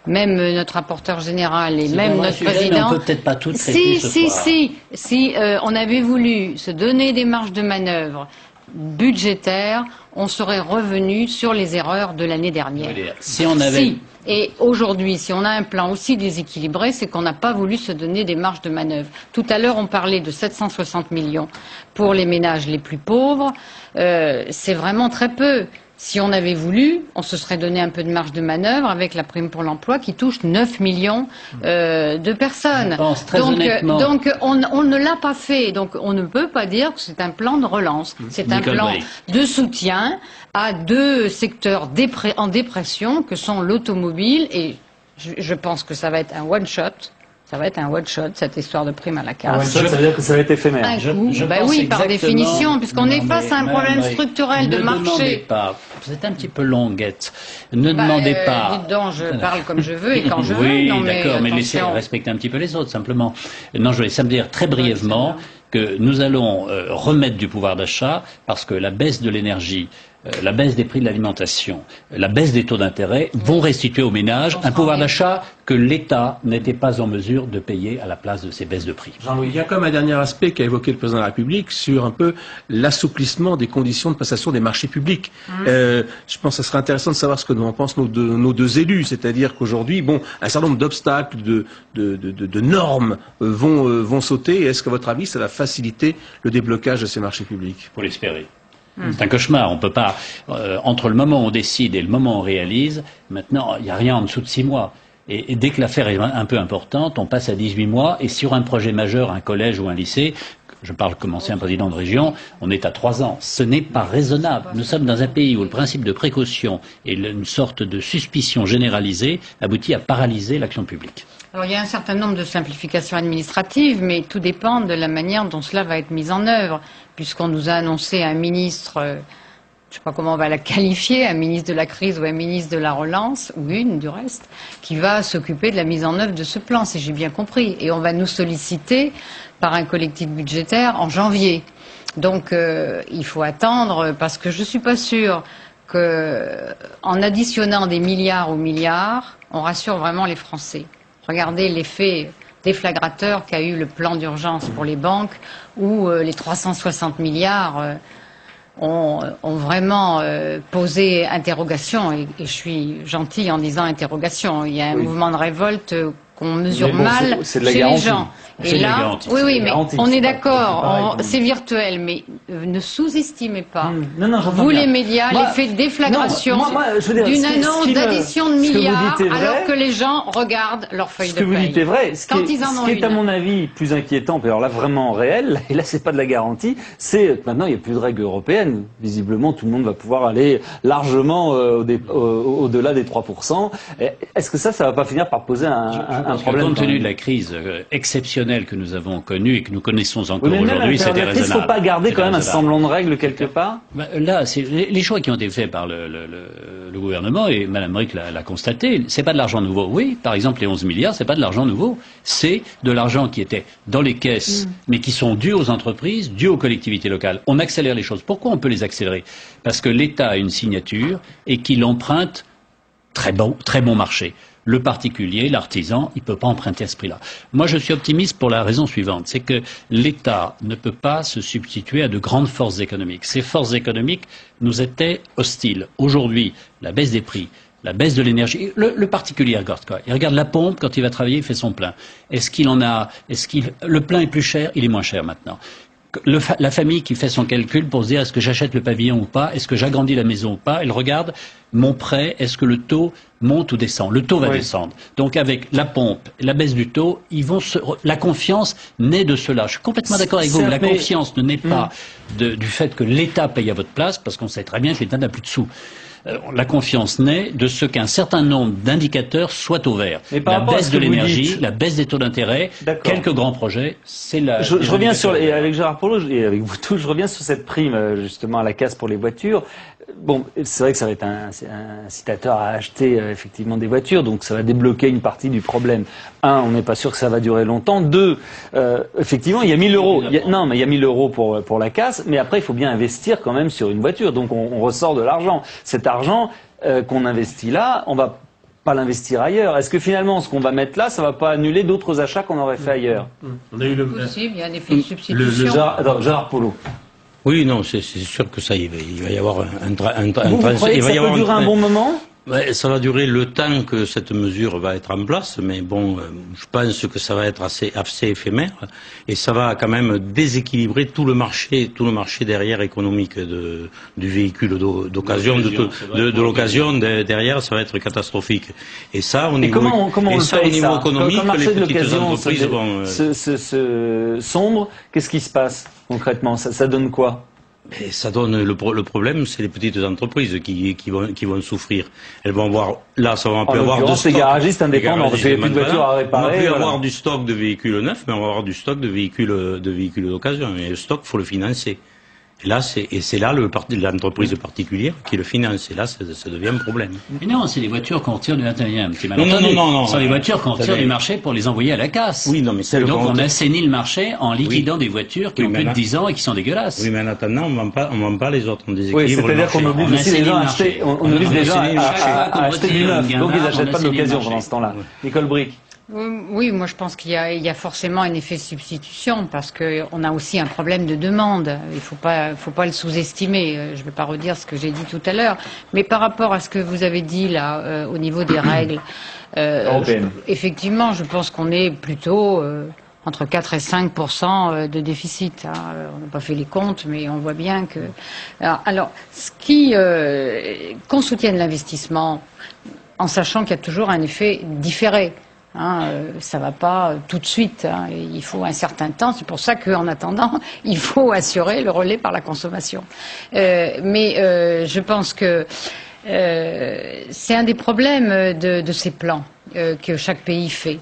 même notre rapporteur général et même notre président... On peut peut-être pas tout traiter ce soir. Si on avait voulu se donner des marges de manœuvre budgétaires, on serait revenu sur les erreurs de l'année dernière. Si on avait... Et aujourd'hui, si on a un plan aussi déséquilibré, c'est qu'on n'a pas voulu se donner des marges de manœuvre. Tout à l'heure, on parlait de 760 millions pour les ménages les plus pauvres. C'est vraiment très peu. Si on avait voulu, on se serait donné un peu de marge de manœuvre avec la prime pour l'emploi qui touche 9 millions de personnes. Je pense très honnêtement. Donc on ne l'a pas fait. Donc on ne peut pas dire que c'est un plan de relance. C'est un plan de soutien à deux secteurs en dépression que sont l'automobile et je pense que ça va être un one-shot. Ça va être un one-shot, cette histoire de prime à la casse. Un one-shot, ça veut dire que ça va être éphémère. Un coup, oui, par définition, puisqu'on est face à un problème structurel de marché. Ne demandez pas, vous êtes un petit peu longuette, ne demandez pas... Dites donc, je parle comme je veux et quand je veux. Oui, d'accord, mais laissez respecter un petit peu les autres, simplement. Non, je voulais ça me dire très brièvement que nous allons remettre du pouvoir d'achat parce que la baisse de l'énergie la baisse des prix de l'alimentation, la baisse des taux d'intérêt vont restituer aux ménages un pouvoir d'achat que l'État n'était pas en mesure de payer à la place de ces baisses de prix. Il y a comme un dernier aspect qu'a évoqué le président de la République sur un peu l'assouplissement des conditions de passation des marchés publics. Je pense que ce serait intéressant de savoir ce que nous en pensent nos deux élus, c'est-à-dire qu'aujourd'hui, bon, un certain nombre d'obstacles, de normes vont sauter. Est-ce qu'à votre avis, ça va faciliter le déblocage de ces marchés publics? Faut l'espérer. C'est un cauchemar. On peut pas, entre le moment où on décide et le moment où on réalise, maintenant, il n'y a rien en dessous de 6 mois. Et dès que l'affaire est un peu importante, on passe à 18 mois. Et sur un projet majeur, un collège ou un lycée, je parle comme ancien président de région, on est à 3 ans. Ce n'est pas raisonnable. Nous sommes dans un pays où le principe de précaution et une sorte de suspicion généralisée aboutit à paralyser l'action publique. Alors il y a un certain nombre de simplifications administratives, mais tout dépend de la manière dont cela va être mis en œuvre, puisqu'on nous a annoncé un ministre, je ne sais pas comment on va la qualifier, un ministre de la crise ou un ministre de la relance, ou une du reste, qui va s'occuper de la mise en œuvre de ce plan, si j'ai bien compris. Et on va nous solliciter par un collectif budgétaire en janvier. Donc il faut attendre, parce que je ne suis pas sûre qu'en additionnant des milliards aux milliards, on rassure vraiment les Français. Regardez l'effet déflagrateur qu'a eu le plan d'urgence pour les banques, où les 360 milliards ont vraiment posé interrogation, et je suis gentille en disant interrogation. Il y a un mouvement de révolte qu'on mesure mal chez les gens. Et là, oui, mais on est d'accord, c'est virtuel, mais ne sous-estimez pas, vous les médias, l'effet de déflagration d'une annonce d'addition de milliards, alors que les gens regardent leur feuille de paye. Ce que vous dites est vrai. Quand ils en ont ce qui est à mon avis plus inquiétant, alors là vraiment réel, et là c'est pas de la garantie, c'est que maintenant il n'y a plus de règles européennes. Visiblement tout le monde va pouvoir aller largement au-delà des 3%. Est-ce que ça va pas finir par poser un problème? Compte tenu de la crise exceptionnelle que nous avons connue et que nous connaissons encore aujourd'hui, c'est déraisonnable. Est-ce qu'il ne faut pas garder quand même un semblant de règle quelque part? Là, c'est les choix qui ont été faits par le gouvernement, et Mme Brick l'a constaté, c'est pas de l'argent nouveau. Oui, par exemple, les 11 milliards, c'est pas de l'argent nouveau. C'est de l'argent qui était dans les caisses, mais qui sont dus aux entreprises, dus aux collectivités locales. On accélère les choses. Pourquoi on peut les accélérer? Parce que l'État a une signature et qu'il emprunte très bon marché. Le particulier, l'artisan, il ne peut pas emprunter à ce prix-là. Moi, je suis optimiste pour la raison suivante, c'est que l'État ne peut pas se substituer à de grandes forces économiques. Ces forces économiques nous étaient hostiles. Aujourd'hui, la baisse des prix, la baisse de l'énergie, le particulier regarde quoi? Il regarde la pompe, quand il va travailler, il fait son plein. Le plein est plus cher, il est moins cher maintenant. La famille qui fait son calcul pour se dire est-ce que j'achète le pavillon ou pas, est-ce que j'agrandis la maison ou pas, elle regarde mon prêt, est-ce que le taux monte ou descend? Le taux va descendre. Donc avec la pompe, la baisse du taux, la confiance naît de cela. Je suis complètement d'accord avec vous. La confiance ne naît pas du fait que l'État paye à votre place, parce qu'on sait très bien que l'État n'a plus de sous. La confiance naît de ce qu'un certain nombre d'indicateurs soient au vert. La baisse de l'énergie, la baisse des taux d'intérêt, quelques grands projets, c'est la... Je reviens avec Gérard Paulot et avec vous tous, je reviens sur cette prime justement à la casse pour les voitures. Bon, c'est vrai que ça va être un incitateur à acheter effectivement des voitures, donc ça va débloquer une partie du problème. Un, on n'est pas sûr que ça va durer longtemps. Deux, effectivement, il y a 1000 euros. Il y a 1000 euros pour la casse, mais après il faut bien investir quand même sur une voiture. Donc on ressort de l'argent. Cet argent qu'on investit là, on va pas l'investir ailleurs. Est-ce que finalement ce qu'on va mettre là, ça va pas annuler d'autres achats qu'on aurait fait ailleurs? On a eu possible, il y a un effet de substitution. Gérard Paulot. Oui, non, c'est sûr que ça, il va y avoir un transfert. Vous croyez que ça peut durer un bon moment? Ça va durer le temps que cette mesure va être en place, mais bon, je pense que ça va être assez éphémère, et ça va quand même déséquilibrer tout le marché derrière économique du véhicule d'occasion, de l'occasion derrière, ça va être catastrophique. Et ça, au niveau économique, les petites entreprises vont sombre, qu'est-ce qui se passe concrètement? Ça donne quoi? Et ça donne le problème, c'est les petites entreprises qui vont souffrir. Elles vont avoir, là, ça va plus avoir de stock. Les garagistes indépendants, parce qu'il n'y a plus de voitures à réparer. On va plus avoir du stock de véhicules neufs, mais on va avoir du stock de véhicules d'occasion. Et le stock, il faut le financer. Et c'est là l'entreprise particulière qui le finance. Et là, ça devient un problème. Mais non, c'est les voitures qu'on retire du 21e. Non. Ce sont les voitures qu'on retire du marché pour les envoyer à la casse. Oui, non, mais c'est donc on assainit le marché en liquidant des voitures qui ont plus de 10 ans et qui sont dégueulasses. Oui, mais en attendant, on vend pas les autres. On déséquilibre oui, c'est-à-dire qu'on oblige aussi les gens à acheter, on oblige les gens à acheter du neuf. Donc ils n'achètent pas de l'occasion pendant ce temps-là. Nicole Bricq. Oui, moi je pense qu'il y a forcément un effet de substitution parce qu'on a aussi un problème de demande. Il faut pas le sous-estimer. Je ne vais pas redire ce que j'ai dit tout à l'heure, mais par rapport à ce que vous avez dit là au niveau des règles, effectivement, je pense qu'on est plutôt entre 4 et 5% de déficit. On n'a pas fait les comptes, mais on voit bien que. Alors, qu'on soutienne l'investissement en sachant qu'il y a toujours un effet différé. Ça va pas tout de suite. Il faut un certain temps. C'est pour ça qu'en attendant, il faut assurer le relais par la consommation. Mais je pense que c'est un des problèmes de ces plans que chaque pays fait.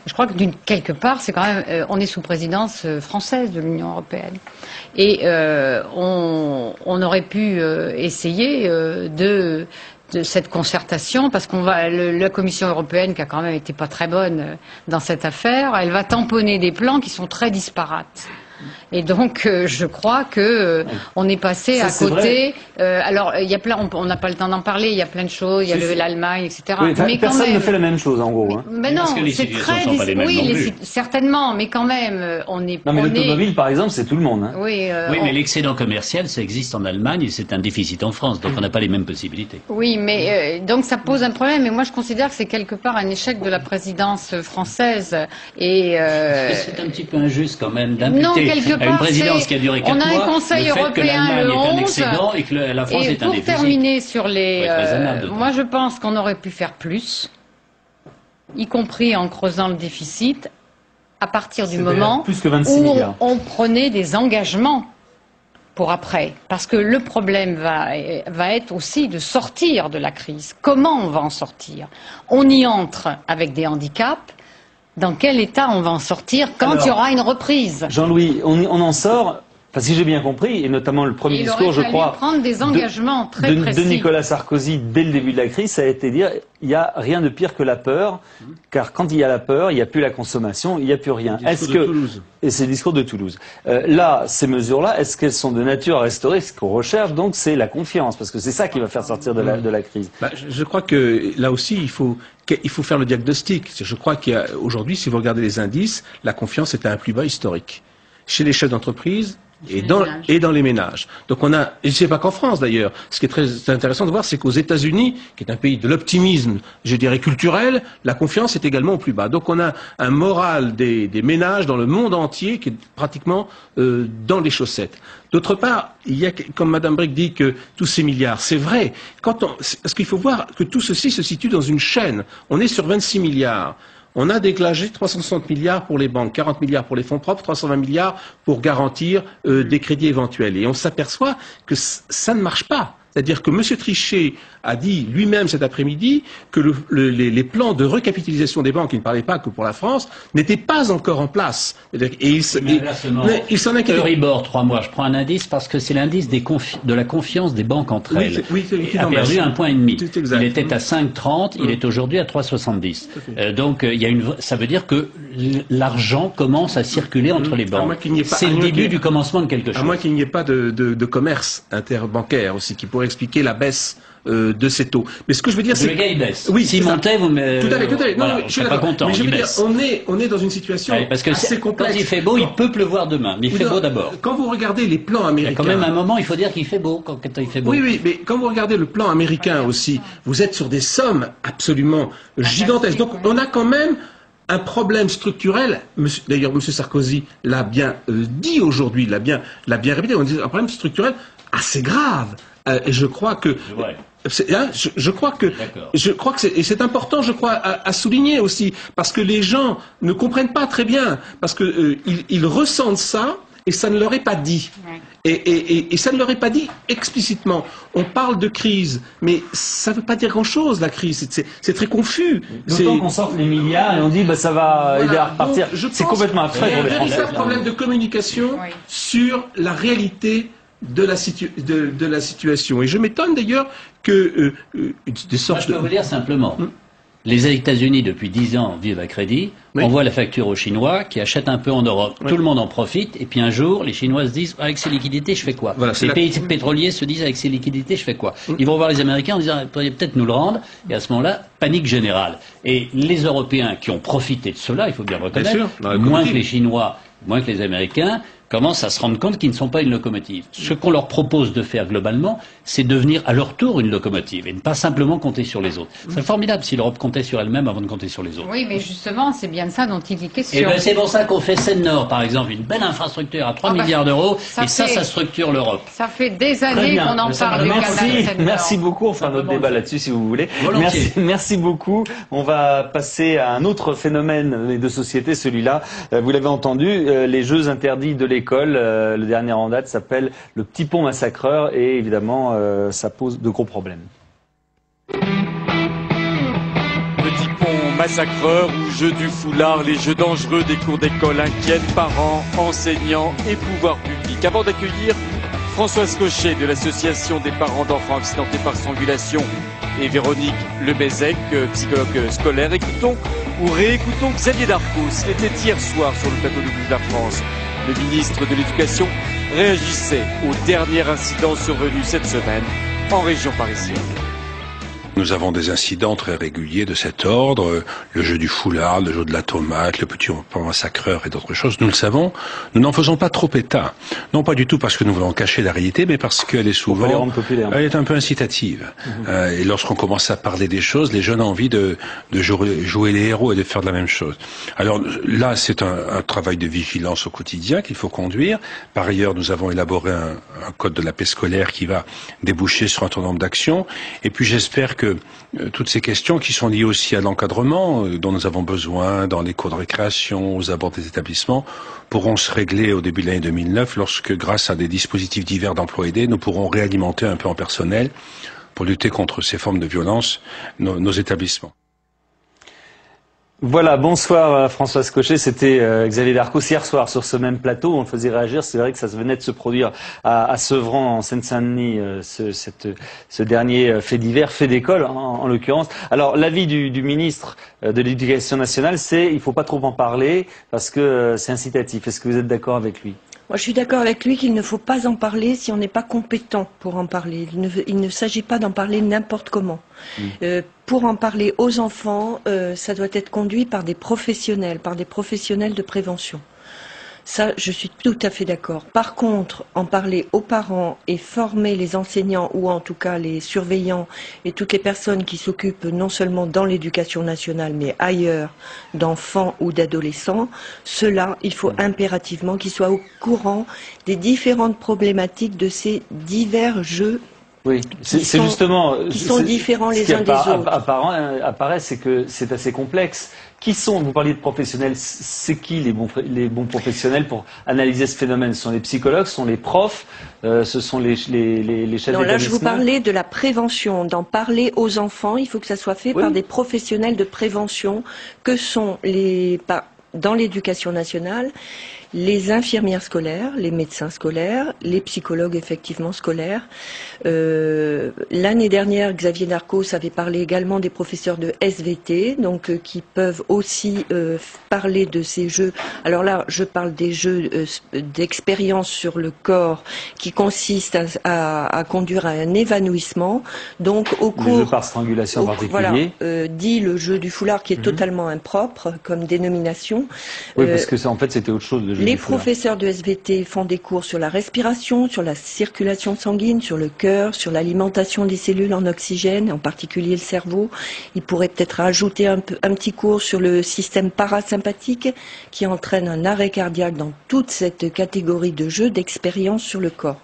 Je crois que quelque part, c'est quand même, on est sous présidence française de l'Union européenne, et on aurait pu essayer de cette concertation, parce la Commission européenne, qui a quand même été pas très bonne dans cette affaire, elle va tamponner des plans qui sont très disparates. Et donc, je crois que on est passé à côté. Alors, il y a plein, on n'a pas le temps d'en parler. Il y a plein de choses. Il y a l'Allemagne, etc. Oui, mais personne ne fait la même chose, en gros. Mais non, c'est très. Oui, certainement, mais quand même, on est. Non, mais l'automobile, par exemple, c'est tout le monde. Oui, mais l'excédent commercial, ça existe en Allemagne et c'est un déficit en France, donc on n'a pas les mêmes possibilités. Oui, mais donc ça pose un problème. Et moi, je considère que c'est quelque part un échec de la présidence française. Et c'est un petit peu injuste quand même d'imputer à une présidence qui a duré 4 mois, on a un Conseil européen le 11, excédent et que la France est un déficit. Pour terminer sur les... moi je pense qu'on aurait pu faire plus, y compris en creusant le déficit, à partir du moment où on prenait des engagements pour après. Parce que le problème va être aussi de sortir de la crise. Comment on va en sortir? On y entre avec des handicaps. Dans quel état on va en sortir quand il y aura une reprise? Jean-Louis, on en sort, enfin, si j'ai bien compris, et notamment le premier discours, je crois, prendre des engagements très précis. De Nicolas Sarkozy dès le début de la crise, ça a été dire il n'y a rien de pire que la peur, car quand il y a la peur, il n'y a plus la consommation, il n'y a plus rien. Et c'est le discours de Toulouse. Là, ces mesures-là, est-ce qu'elles sont de nature à restaurer? Ce qu'on recherche, donc, c'est la confiance, parce que c'est ça qui va faire sortir de la crise. Je crois que là aussi, il faut faire le diagnostic. Je crois qu'aujourd'hui, si vous regardez les indices, la confiance est à un plus bas historique. Chez les chefs d'entreprise, et dans les ménages. Donc on a, et c'est pas qu'en France d'ailleurs, ce qui est très intéressant de voir, c'est qu'aux États-Unis, qui est un pays de l'optimisme, je dirais culturel, la confiance est également au plus bas. Donc on a un moral des ménages dans le monde entier qui est pratiquement dans les chaussettes. D'autre part, il y a, comme Madame Bricq dit, que tous ces milliards, c'est vrai. Parce qu'il faut voir que tout ceci se situe dans une chaîne. On est sur 26 milliards. On a dégagé 360 milliards pour les banques, 40 milliards pour les fonds propres, 320 milliards pour garantir des crédits éventuels. Et on s'aperçoit que ça ne marche pas. C'est-à-dire que M. Trichet a dit lui-même cet après-midi que les plans de recapitalisation des banques, il ne parlait pas que pour la France, n'étaient pas encore en place. Et il s'en inquiète. Euribor, 3 mois, je prends un indice parce que c'est l'indice de la confiance des banques entre elles. Il a perdu 1,5 point. Il était à 5,30, il est aujourd'hui à 3,70. Donc ça veut dire que l'argent commence à circuler entre les banques. C'est le début du commencement de quelque chose. À moins qu'il n'y ait pas de commerce interbancaire aussi, qui pourrait expliquer la baisse de ces taux. Mais ce que je veux dire, c'est que le gars il baisse. Oui, s'il montait, vous me... Tout à fait. Voilà, non, je suis pas content. Mais je veux dire, on est dans une situation parce que assez complexe. Quand il fait beau, il peut pleuvoir demain. Mais il fait beau d'abord. Quand vous regardez les plans américains, il y a quand même un moment, il faut dire qu'il fait beau quand il fait beau. Oui, mais quand vous regardez le plan américain aussi, vous êtes sur des sommes absolument gigantesques. Donc on a quand même un problème structurel. D'ailleurs, M. Sarkozy l'a bien dit aujourd'hui, l'a bien répété. On dit un problème structurel assez grave. Et je crois que je crois que c'est important, je crois, à souligner aussi, parce que les gens ne comprennent pas très bien, parce que ils ressentent ça et ça ne leur est pas dit. Et ça ne leur est pas dit explicitement. On parle de crise, mais ça ne veut pas dire grand-chose, la crise. C'est très confus. D'autant qu'on sort les milliards et on dit ça va aider à repartir. C'est complètement abstrait pour les Français. Il y a un problème de communication sur la réalité de la situation. Et je m'étonne d'ailleurs que des sortes... Moi, je peux vous dire simplement, les États-Unis depuis 10 ans vivent à crédit, envoient la facture aux Chinois qui achètent un peu en Europe. Tout le monde en profite et puis un jour les Chinois se disent avec ces liquidités je fais quoi? Les pays pétroliers se disent avec ces liquidités je fais quoi? Ils vont voir les Américains en disant vous pourriez peut-être nous le rendre et à ce moment-là panique générale. Et les Européens qui ont profité de cela, il faut bien le reconnaître, moins que les Chinois, moins que les Américains, commencent à se rendre compte qu'ils ne sont pas une locomotive. Ce qu'on leur propose de faire globalement, c'est devenir à leur tour une locomotive et ne pas simplement compter sur les autres. C'est formidable si l'Europe comptait sur elle-même avant de compter sur les autres. Oui, mais justement, c'est bien de ça dont il est question. Et ben, c'est pour ça qu'on fait Seine-Nord, par exemple, une belle infrastructure à 3 milliards d'euros, et ça structure l'Europe. Ça fait des années qu'on en parle du canal Seine-Nord. Merci beaucoup, on fera notre débat là-dessus si vous voulez. Merci beaucoup. On va passer à un autre phénomène de société, celui-là. Vous l'avez entendu, les jeux interdits de l'école. Le dernier en date s'appelle le Petit Pont Massacreur et évidemment ça pose de gros problèmes. Petit Pont Massacreur ou jeux du foulard, les jeux dangereux des cours d'école inquiètent parents, enseignants et pouvoirs publics. Avant d'accueillir Françoise Cochet de l'association des parents d'enfants accidentés par strangulation et Véronique Lebezec, psychologue scolaire, écoutons ou réécoutons Xavier Darcos. Il était hier soir sur le plateau de Bouge la France. Le ministre de l'Éducation réagissait au dernier incident survenu cette semaine en région parisienne. Nous avons des incidents très réguliers de cet ordre, le jeu du foulard, le jeu de la tomate, le petit pont massacreur et d'autres choses, nous le savons, nous n'en faisons pas trop état. Non pas du tout parce que nous voulons cacher la réalité, mais parce qu'elle est souvent, elle est un peu incitative. Et lorsqu'on commence à parler des choses, les jeunes ont envie de jouer les héros et de faire de la même chose. Alors là, c'est un travail de vigilance au quotidien qu'il faut conduire. Par ailleurs, nous avons élaboré un code de la paix scolaire qui va déboucher sur un certain nombre d'actions. Et puis j'espère que toutes ces questions qui sont liées aussi à l'encadrement dont nous avons besoin dans les cours de récréation, aux abords des établissements, pourront se régler au début de l'année 2009 lorsque, grâce à des dispositifs divers d'emploi aidé, nous pourrons réalimenter un peu en personnel pour lutter contre ces formes de violence nos établissements. Voilà, bonsoir Françoise Cochet, c'était Xavier Darcos hier soir sur ce même plateau, on le faisait réagir, c'est vrai que ça venait de se produire à Sevran en Seine-Saint-Denis, ce dernier fait divers, fait d'école en l'occurrence. Alors l'avis du ministre de l'Éducation nationale, c'est il ne faut pas trop en parler parce que c'est incitatif. Est-ce que vous êtes d'accord avec lui ? Moi, je suis d'accord avec lui qu'il ne faut pas en parler si on n'est pas compétent pour en parler. Il ne s'agit pas d'en parler n'importe comment. Pour en parler aux enfants, ça doit être conduit par des professionnels de prévention. Ça, je suis tout à fait d'accord. Par contre, en parler aux parents et former les enseignants ou en tout cas les surveillants et toutes les personnes qui s'occupent non seulement dans l'éducation nationale mais ailleurs d'enfants ou d'adolescents, cela, il faut impérativement qu'ils soient au courant des différentes problématiques de ces divers jeux. Oui, c'est justement qui sont différents les uns des autres. Apparaît, c'est que c'est assez complexe. Qui sont, vous parliez de professionnels, c'est qui les bons professionnels pour analyser ce phénomène? Ce sont les psychologues, ce sont les profs, ce sont les chefs d'établissement? Non, là je vous parlais de la prévention, d'en parler aux enfants, il faut que ça soit fait par des professionnels de prévention que sont dans l'éducation nationale, les infirmières scolaires, les médecins scolaires, les psychologues effectivement scolaires. L'année dernière, Xavier Darcos avait parlé également des professeurs de SVT, donc qui peuvent aussi parler de ces jeux. Alors là, je parle des jeux d'expérience sur le corps qui consistent à conduire à un évanouissement. Donc au cours, le jeu par strangulation en particulier. Voilà, dit le jeu du foulard qui est totalement impropre comme dénomination. Oui, parce que en fait c'était autre chose. Les professeurs de SVT font des cours sur la respiration, sur la circulation sanguine, sur le cœur, sur l'alimentation des cellules en oxygène, en particulier le cerveau. Ils pourraient peut-être ajouter un petit cours sur le système parasympathique qui entraîne un arrêt cardiaque dans toute cette catégorie de jeux d'expérience sur le corps.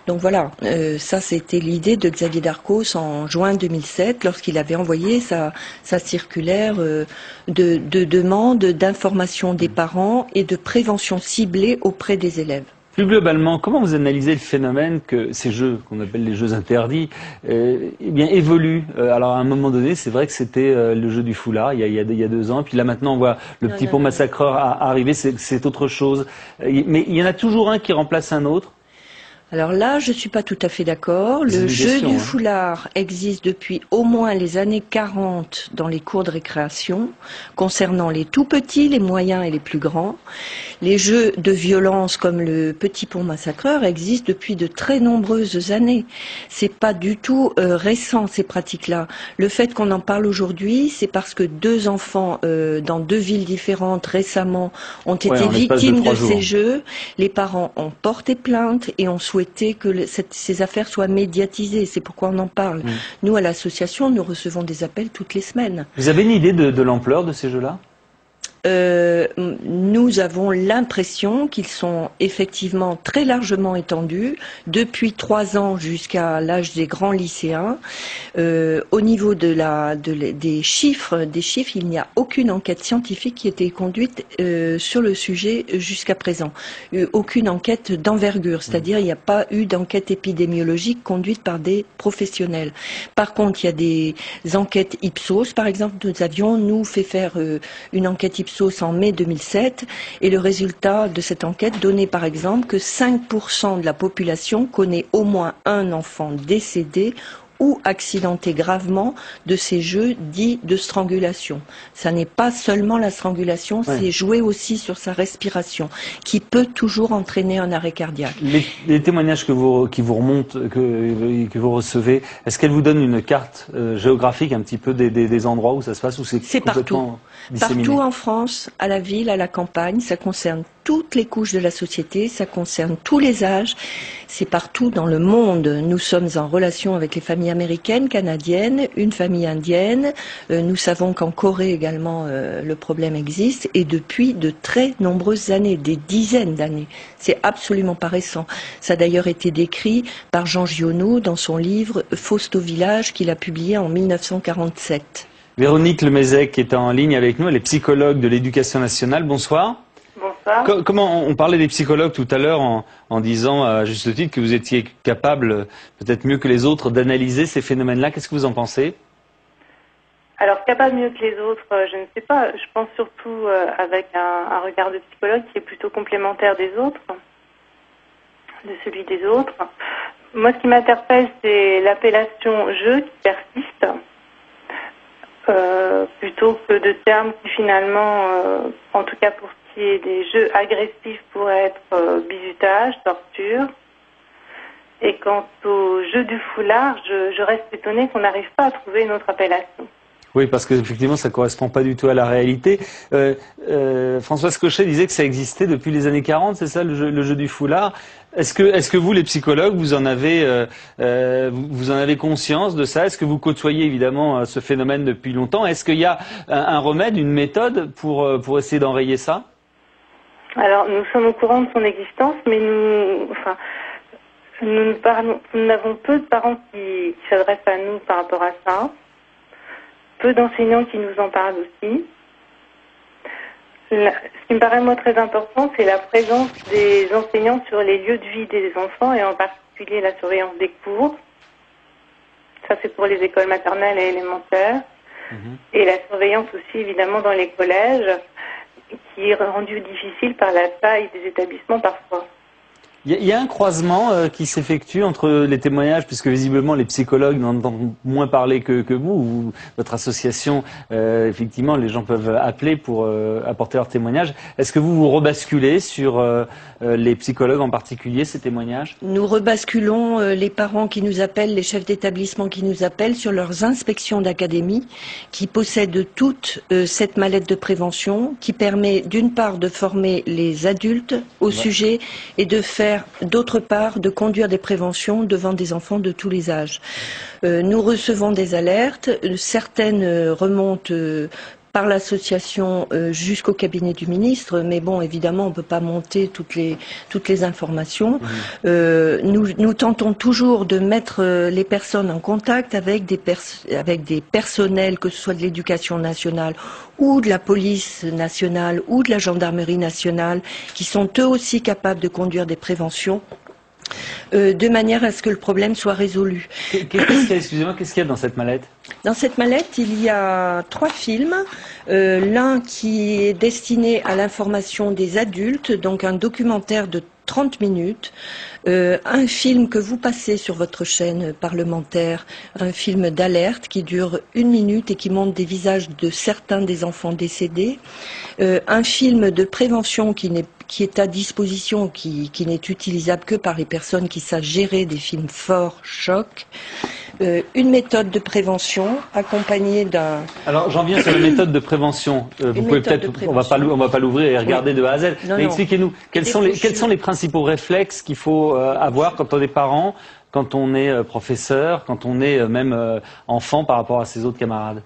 Donc voilà, ça c'était l'idée de Xavier Darcos en juin 2007 lorsqu'il avait envoyé sa circulaire de demande d'information des parents et de prévention ciblée auprès des élèves. Plus globalement, comment vous analysez le phénomène que ces jeux, qu'on appelle les jeux interdits, évoluent? Alors à un moment donné, c'est vrai que c'était le jeu du foulard il y a 2 ans, puis là maintenant on voit le Petit Pont Massacreur arriver, c'est autre chose. Mais il y en a toujours un qui remplace un autre? Alors là, je suis pas tout à fait d'accord. Le jeu du foulard existe depuis au moins les années 40 dans les cours de récréation, concernant les tout petits, les moyens et les plus grands. Les jeux de violence comme le Petit Pont Massacreur existent depuis de très nombreuses années. C'est pas du tout récent, ces pratiques-là. Le fait qu'on en parle aujourd'hui, c'est parce que 2 enfants dans 2 villes différentes récemment ont été victimes de ces jeux. Les parents ont porté plainte et ont souhaité que ces affaires soient médiatisées. C'est pourquoi on en parle. Nous, à l'association, nous recevons des appels toutes les semaines. Vous avez une idée de l'ampleur de ces jeux-là ? Nous avons l'impression qu'ils sont effectivement très largement étendus depuis 3 ans jusqu'à l'âge des grands lycéens. Au niveau des chiffres, il n'y a aucune enquête scientifique qui a été conduite sur le sujet jusqu'à présent. Aucune enquête d'envergure, c'est-à-dire il n'y a pas eu d'enquête épidémiologique conduite par des professionnels. Par contre, il y a des enquêtes Ipsos. Par exemple, nous avions fait faire une enquête Ipsos en mai 2007 et le résultat de cette enquête donnait par exemple que 5% de la population connaît au moins un enfant décédé ou accidenté gravement de ces jeux dits de strangulation. Ça n'est pas seulement la strangulation, c'est jouer aussi sur sa respiration, qui peut toujours entraîner un arrêt cardiaque. Les témoignages qui vous remontent, que vous recevez, est-ce qu'elles vous donnent une carte géographique un petit peu des endroits où ça se passe, ou c'est complètement disséminé ? Partout en France, à la ville, à la campagne, ça concerne toutes les couches de la société, ça concerne tous les âges, c'est partout dans le monde. Nous sommes en relation avec les familles américaines, canadiennes, une famille indienne. Nous savons qu'en Corée également le problème existe et depuis de très nombreuses années, des dizaines d'années. C'est absolument pas récent. Ça a d'ailleurs été décrit par Jean Giono dans son livre Faust au village qu'il a publié en 1947. Véronique Lemezec est en ligne avec nous, elle est psychologue de l'Éducation nationale. Bonsoir. Bonsoir. Comment on parlait des psychologues tout à l'heure en disant à juste titre que vous étiez capable, peut-être mieux que les autres, d'analyser ces phénomènes-là. Qu'est-ce que vous en pensez ? Alors, capable mieux que les autres, je ne sais pas. Je pense surtout avec un regard de psychologue qui est plutôt complémentaire des autres, de celui des autres. Moi, ce qui m'interpelle, c'est l'appellation « jeu » qui persiste, plutôt que de termes qui finalement, en tout cas pour ce qui est des jeux agressifs, pourraient être bizutage, torture. Et quant au jeu du foulard, je reste étonnée qu'on n'arrive pas à trouver une autre appellation. Oui, parce qu'effectivement, ça ne correspond pas du tout à la réalité. Françoise Cochet disait que ça existait depuis les années 40, c'est ça, le jeu du foulard. Est-ce que vous, les psychologues, vous en avez conscience de ça? Est-ce que vous côtoyez évidemment ce phénomène depuis longtemps? Est-ce qu'il y a un remède, une méthode pour essayer d'enrayer ça? Alors, nous sommes au courant de son existence, mais nous n'avons peu de parents qui s'adressent à nous par rapport à ça. Peu d'enseignants qui nous en parlent aussi. Ce qui me paraît, moi, très important, c'est la présence des enseignants sur les lieux de vie des enfants et en particulier la surveillance des cours. Ça, c'est pour les écoles maternelles et élémentaires. Et la surveillance aussi, évidemment, dans les collèges, qui est rendue difficile par la taille des établissements parfois. Il y a un croisement qui s'effectue entre les témoignages, puisque visiblement les psychologues n'en entendent moins parler que vous, votre association, effectivement, les gens peuvent appeler pour apporter leurs témoignages. Est-ce que vous rebasculez sur les psychologues en particulier, ces témoignages? Nous rebasculons les parents qui nous appellent, les chefs d'établissement qui nous appellent sur leurs inspections d'académie, qui possèdent toute cette mallette de prévention, qui permet d'une part de former les adultes au sujet et de faire d'autre part, de conduire des préventions devant des enfants de tous les âges. Nous recevons des alertes, certaines remontent par l'association jusqu'au cabinet du ministre, mais bon, évidemment, on ne peut pas monter toutes les informations. Nous tentons toujours de mettre les personnes en contact avec des personnels, que ce soit de l'éducation nationale ou de la police nationale ou de la gendarmerie nationale, qui sont eux aussi capables de conduire des préventions. De manière à ce que le problème soit résolu. Excusez-moi, qu'est-ce qu'il y a dans cette mallette? Dans cette mallette, il y a 3 films. L'un qui est destiné à l'information des adultes, donc un documentaire de 30 minutes, un film que vous passez sur votre chaîne parlementaire, un film d'alerte qui dure 1 minute et qui montre des visages de certains des enfants décédés, un film de prévention qui est à disposition, qui n'est utilisable que par les personnes qui savent gérer des films forts, chocs, une méthode de prévention accompagnée d'un... Alors j'en viens sur la méthode de prévention. Vous pouvez peut-être, on va pas l'ouvrir et regarder de A à Z. Mais expliquez-nous quels sont les principaux réflexes qu'il faut avoir quand on est parent, quand on est professeur, quand on est même enfant par rapport à ses autres camarades.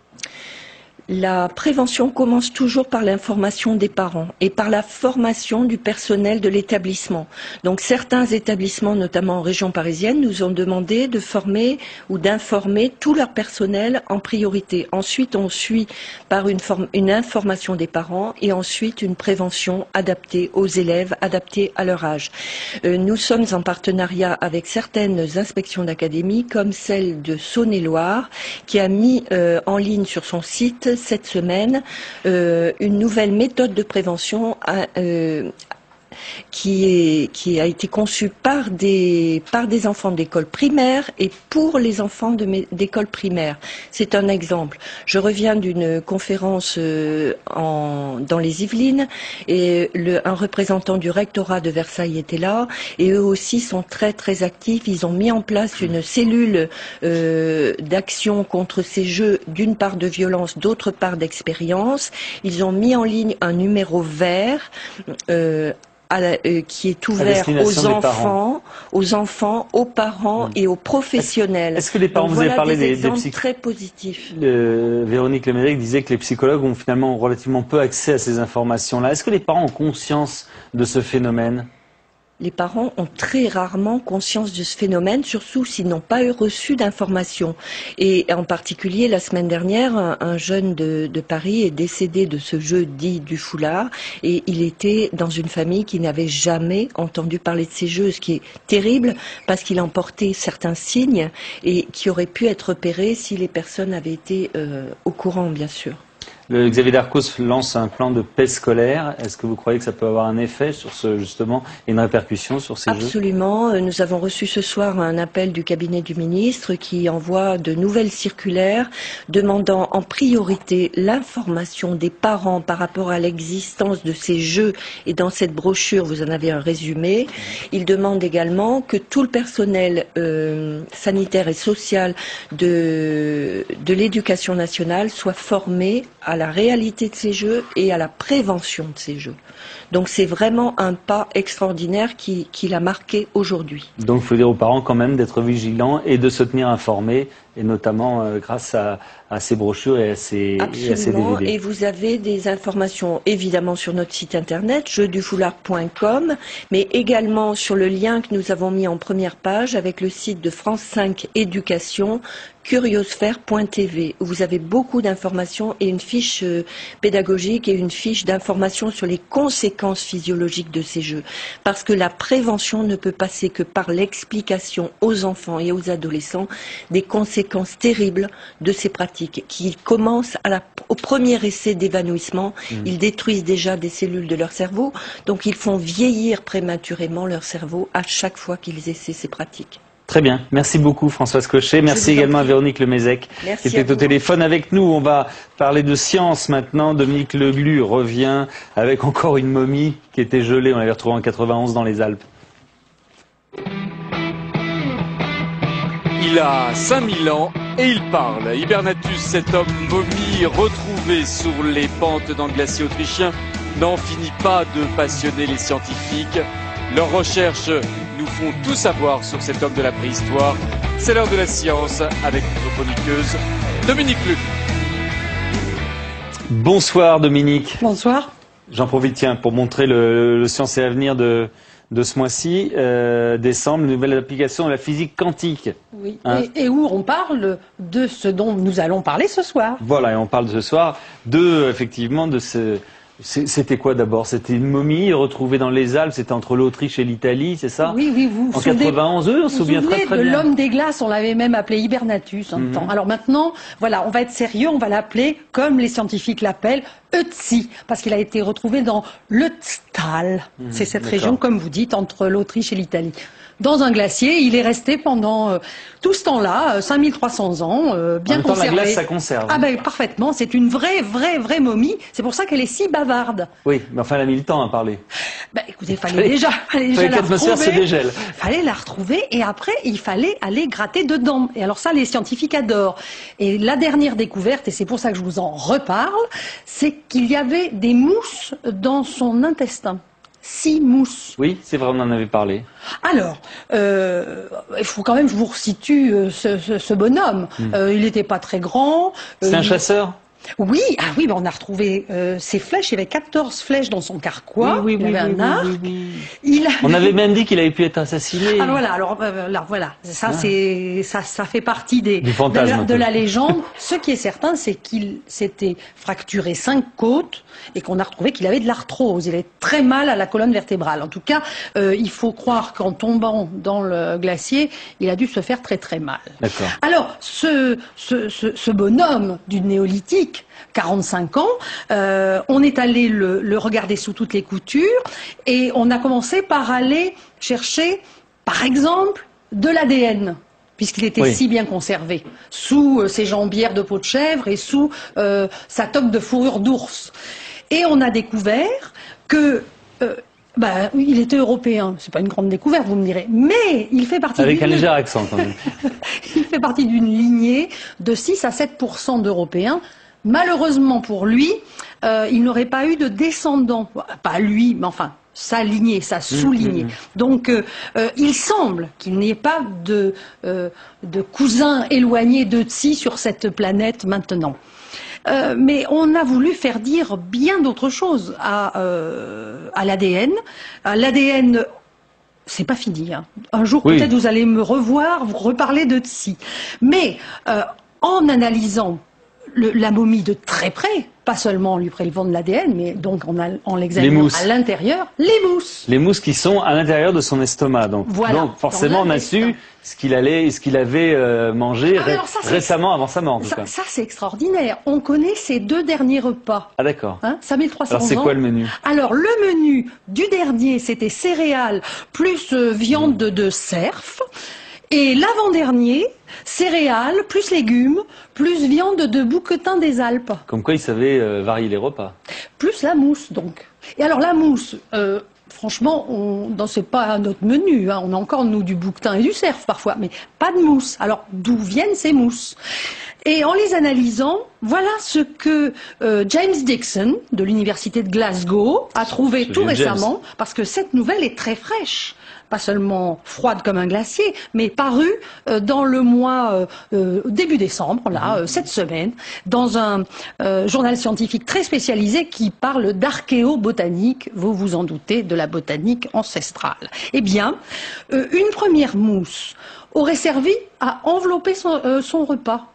La prévention commence toujours par l'information des parents et par la formation du personnel de l'établissement. Donc certains établissements, notamment en région parisienne, nous ont demandé de former ou d'informer tout leur personnel en priorité. Ensuite, on suit par une information des parents et ensuite une prévention adaptée aux élèves, adaptée à leur âge. Nous sommes en partenariat avec certaines inspections d'académie, comme celle de Saône-et-Loire, qui a mis en ligne sur son site cette semaine une nouvelle méthode de prévention qui a été conçue par des enfants d'école primaire et pour les enfants d'école primaire. C'est un exemple. Je reviens d'une conférence dans les Yvelines et un représentant du rectorat de Versailles était là et eux aussi sont très très actifs. Ils ont mis en place une cellule d'action contre ces jeux, d'une part de violence, d'autre part d'expérience. Ils ont mis en ligne un numéro vert qui est ouvert aux enfants, aux parents et aux professionnels. Est-ce que les parents, vous avez parlé des psychologues très positifs. Véronique Leméric disait que les psychologues ont finalement relativement peu accès à ces informations-là. Est-ce que les parents ont conscience de ce phénomène ? Les parents ont très rarement conscience de ce phénomène, surtout s'ils n'ont pas reçu d'informations. Et en particulier, la semaine dernière, un jeune de Paris est décédé de ce jeu dit du foulard. Et il était dans une famille qui n'avait jamais entendu parler de ces jeux, ce qui est terrible parce qu'il emportait certains signes et qui auraient pu être repérés si les personnes avaient été au courant, bien sûr. Xavier Darcos lance un plan de paix scolaire. Est-ce que vous croyez que ça peut avoir un effet sur justement, et une répercussion sur ces jeux ? Absolument. Nous avons reçu ce soir un appel du cabinet du ministre qui envoie de nouvelles circulaires demandant en priorité l'information des parents par rapport à l'existence de ces jeux. Et dans cette brochure, vous en avez un résumé. Il demande également que tout le personnel sanitaire et social de l'éducation nationale soit formé à la réalité de ces jeux et à la prévention de ces jeux. Donc c'est vraiment un pas extraordinaire qu'il a marqué aujourd'hui. Donc il faut dire aux parents quand même d'être vigilants et de se tenir informés, et notamment grâce à ces brochures et à ces DVD. Et vous avez des informations évidemment sur notre site internet, jeuxdufoulard.com, mais également sur le lien que nous avons mis en première page avec le site de France 5 Éducation, curiosphère.tv, où vous avez beaucoup d'informations et une fiche pédagogique et une fiche d'informations sur les conséquences physiologiques de ces jeux. Parce que la prévention ne peut passer que par l'explication aux enfants et aux adolescents des conséquences terribles de ces pratiques qui commencent au premier essai d'évanouissement. Ils détruisent déjà des cellules de leur cerveau, donc ils font vieillir prématurément leur cerveau à chaque fois qu'ils essaient ces pratiques. Très bien. Merci beaucoup Françoise Cochet. Merci également à Véronique Leméric qui était au téléphone avec nous. On va parler de science maintenant. Dominique Leglu revient avec encore une momie qui était gelée. On l'avait retrouvée en 91 dans les Alpes. Il a 5000 ans et il parle. Hibernatus, cet homme momie retrouvé sur les pentes d'un glacier autrichien, n'en finit pas de passionner les scientifiques. Leurs recherches nous font tout savoir sur cet homme de la préhistoire. C'est l'heure de la science avec notre chroniqueuse Dominique Leglu. Bonsoir Dominique. Bonsoir. J'en profite pour montrer le Science et Avenir de ce mois-ci, décembre, une nouvelle application de la physique quantique. Oui, et où on parle de ce dont nous allons parler ce soir. Voilà, et on parle ce soir effectivement de C'était quoi d'abord? C'était une momie retrouvée dans les Alpes, c'était entre l'Autriche et l'Italie, c'est ça? Oui, oui, vous en 91, on se souvient très de bien. l'homme des glaces, on l'avait même appelé Hibernatus un temps. Alors maintenant, voilà, on va être sérieux, on va l'appeler, comme les scientifiques l'appellent, Ötzi, parce qu'il a été retrouvé dans l'Ötztal. C'est cette région, comme vous dites, entre l'Autriche et l'Italie. Dans un glacier, il est resté pendant tout ce temps-là, 5300 ans, bien en même temps, conservé. la glace, ça conserve. Ah ben parfaitement, c'est une vraie momie. C'est pour ça qu'elle est si bavarde. Oui, mais enfin, elle a mis le temps à parler. Ben écoutez, fallait déjà que l'atmosphère se dégèle. Fallait la retrouver et après, il fallait aller gratter dedans. Et alors ça, les scientifiques adorent. Et la dernière découverte, et c'est pour ça que je vous en reparle, c'est qu'il y avait des mousses dans son intestin. 6 mousses. Oui, c'est vrai, on en avait parlé. Alors, il faut quand même que je vous resitue ce bonhomme. Il n'était pas très grand. C'est un chasseur? Oui, mais on a retrouvé ses flèches. Il y avait 14 flèches dans son carquois. Il avait un arc. On avait même dit qu'il avait pu être assassiné. Ah voilà, alors voilà, ça fait partie du fantasme, de la légende. Ce qui est certain, c'est qu'il s'était fracturé 5 côtes et qu'on a retrouvé qu'il avait de l'arthrose. Il avait très mal à la colonne vertébrale. En tout cas, il faut croire qu'en tombant dans le glacier, il a dû se faire très très mal. D'accord. Alors, ce bonhomme du néolithique, 45 ans, on est allé le regarder sous toutes les coutures et on a commencé par aller chercher, par exemple, de l'ADN, puisqu'il était si bien conservé, sous ses jambières de peau de chèvre et sous sa toque de fourrure d'ours. Et on a découvert que il était européen, c'est pas une grande découverte, vous me direz, mais il fait partie avec un léger accent quand même. Il fait partie d'une lignée de 6 à 7% d'Européens. Malheureusement pour lui, il n'aurait pas eu de descendants, pas lui, mais enfin sa lignée, sa sous-lignée. Donc il semble qu'il n'y ait pas de cousins éloignés d'Ötzi sur cette planète maintenant. Mais on a voulu faire dire bien d'autres choses à l'ADN. L'ADN, c'est pas fini. Hein. Un jour, peut-être, vous allez me revoir, vous reparler d'Ötzi. Mais en analysant la momie de très près, pas seulement en lui prélevant de l'ADN, mais donc en l'examinant à l'intérieur, les mousses. Les mousses qui sont à l'intérieur de son estomac. Donc, voilà, donc forcément, on a su ce qu'il avait mangé récemment avant sa mort. En tout cas. Ça, c'est extraordinaire. On connaît ses 2 derniers repas. Ah d'accord. 5300 ans. Alors c'est quoi le menu? Alors le menu du dernier, c'était céréales plus viande de cerf. Et l'avant-dernier, céréales, plus légumes, plus viande de bouquetin des Alpes. Comme quoi il savait varier les repas. Plus la mousse, donc. Et alors la mousse, franchement, c'est pas notre menu. Hein. On a encore, nous, du bouquetin et du cerf parfois, mais pas de mousse. Alors d'où viennent ces mousses? Et en les analysant, voilà ce que James Dixon, de l'université de Glasgow, a trouvé tout récemment, parce que cette nouvelle est très fraîche. Pas seulement froide comme un glacier, mais parue dans le mois début décembre, là, cette semaine, dans un journal scientifique très spécialisé qui parle d'archéobotanique, vous vous en doutez, de la botanique ancestrale. Eh bien, une première mousse aurait servi à envelopper son repas.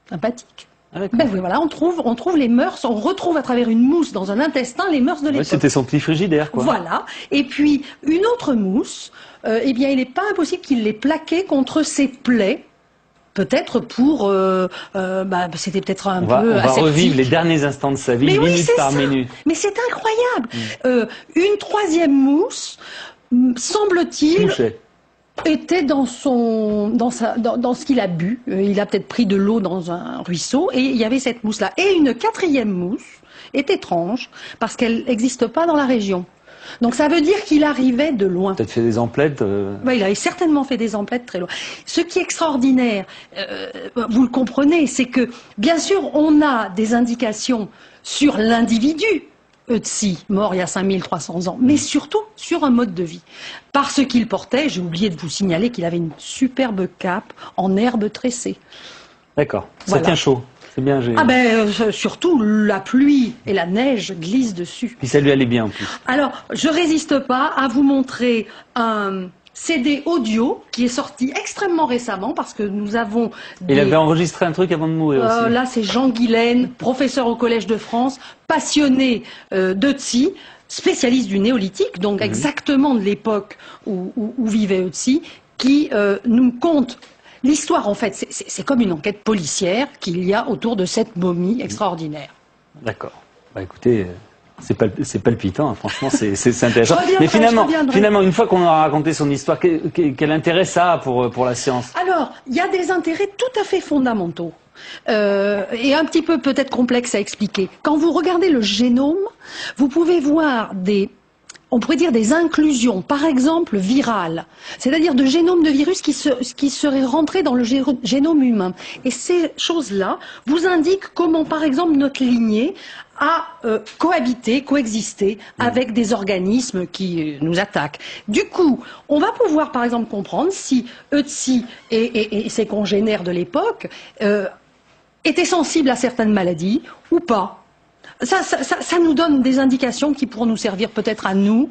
Sympathique. Ben oui, voilà, on trouve les mœurs, on retrouve à travers une mousse dans un intestin les mœurs de l'époque. C'était son petit frigidaire, quoi. Voilà. Et puis, une autre mousse, eh bien, il n'est pas impossible qu'il l'ait plaquée contre ses plaies. Peut-être pour... c'était peut-être un peu On va aseptique. revivre les derniers instants de sa vie, Mais minute par minute. Mais c'est incroyable. Une troisième mousse, semble-t-il... était dans ce qu'il a bu. Il a peut-être pris de l'eau dans un ruisseau et il y avait cette mousse-là. Et une 4e mousse est étrange parce qu'elle n'existe pas dans la région. Donc ça veut dire qu'il arrivait de loin. Peut-être fait des emplettes. Il avait certainement fait des emplettes très loin. Ce qui est extraordinaire, vous le comprenez, c'est que bien sûr on a des indications sur l'individu. Ötzi, mort il y a 5300 ans, mais surtout sur un mode de vie. Parce qu'il portait, j'ai oublié de vous signaler qu'il avait une superbe cape en herbe tressée. D'accord, ça tient chaud, c'est bien. Surtout la pluie et la neige glissent dessus. Puis ça lui allait bien en plus. Alors, je résiste pas à vous montrer un CD audio qui est sorti extrêmement récemment parce que nous avons... Il avait enregistré un truc avant de mourir aussi. Là, c'est Jean Guilaine, professeur au Collège de France, passionné d'Ötzi, spécialiste du néolithique, donc exactement de l'époque où vivait Ötzi, qui nous conte l'histoire. En fait, c'est comme une enquête policière qu'il y a autour de cette momie extraordinaire. D'accord. Bah écoutez... C'est palpitant, hein. Franchement, c'est intéressant. Mais finalement, une fois qu'on aura raconté son histoire, quel intérêt ça a pour la science? Alors, il y a des intérêts tout à fait fondamentaux. Et un petit peu peut-être complexes à expliquer. Quand vous regardez le génome, vous pouvez voir on pourrait dire des inclusions, par exemple virales, c'est-à-dire de génomes de virus qui seraient rentrés dans le génome humain. Et ces choses-là vous indiquent comment, par exemple, notre lignée a coexisté avec des organismes qui nous attaquent. Du coup, on va pouvoir, par exemple, comprendre si Ötzi et ses congénères de l'époque étaient sensibles à certaines maladies ou pas. Ça nous donne des indications qui pourront nous servir peut-être à nous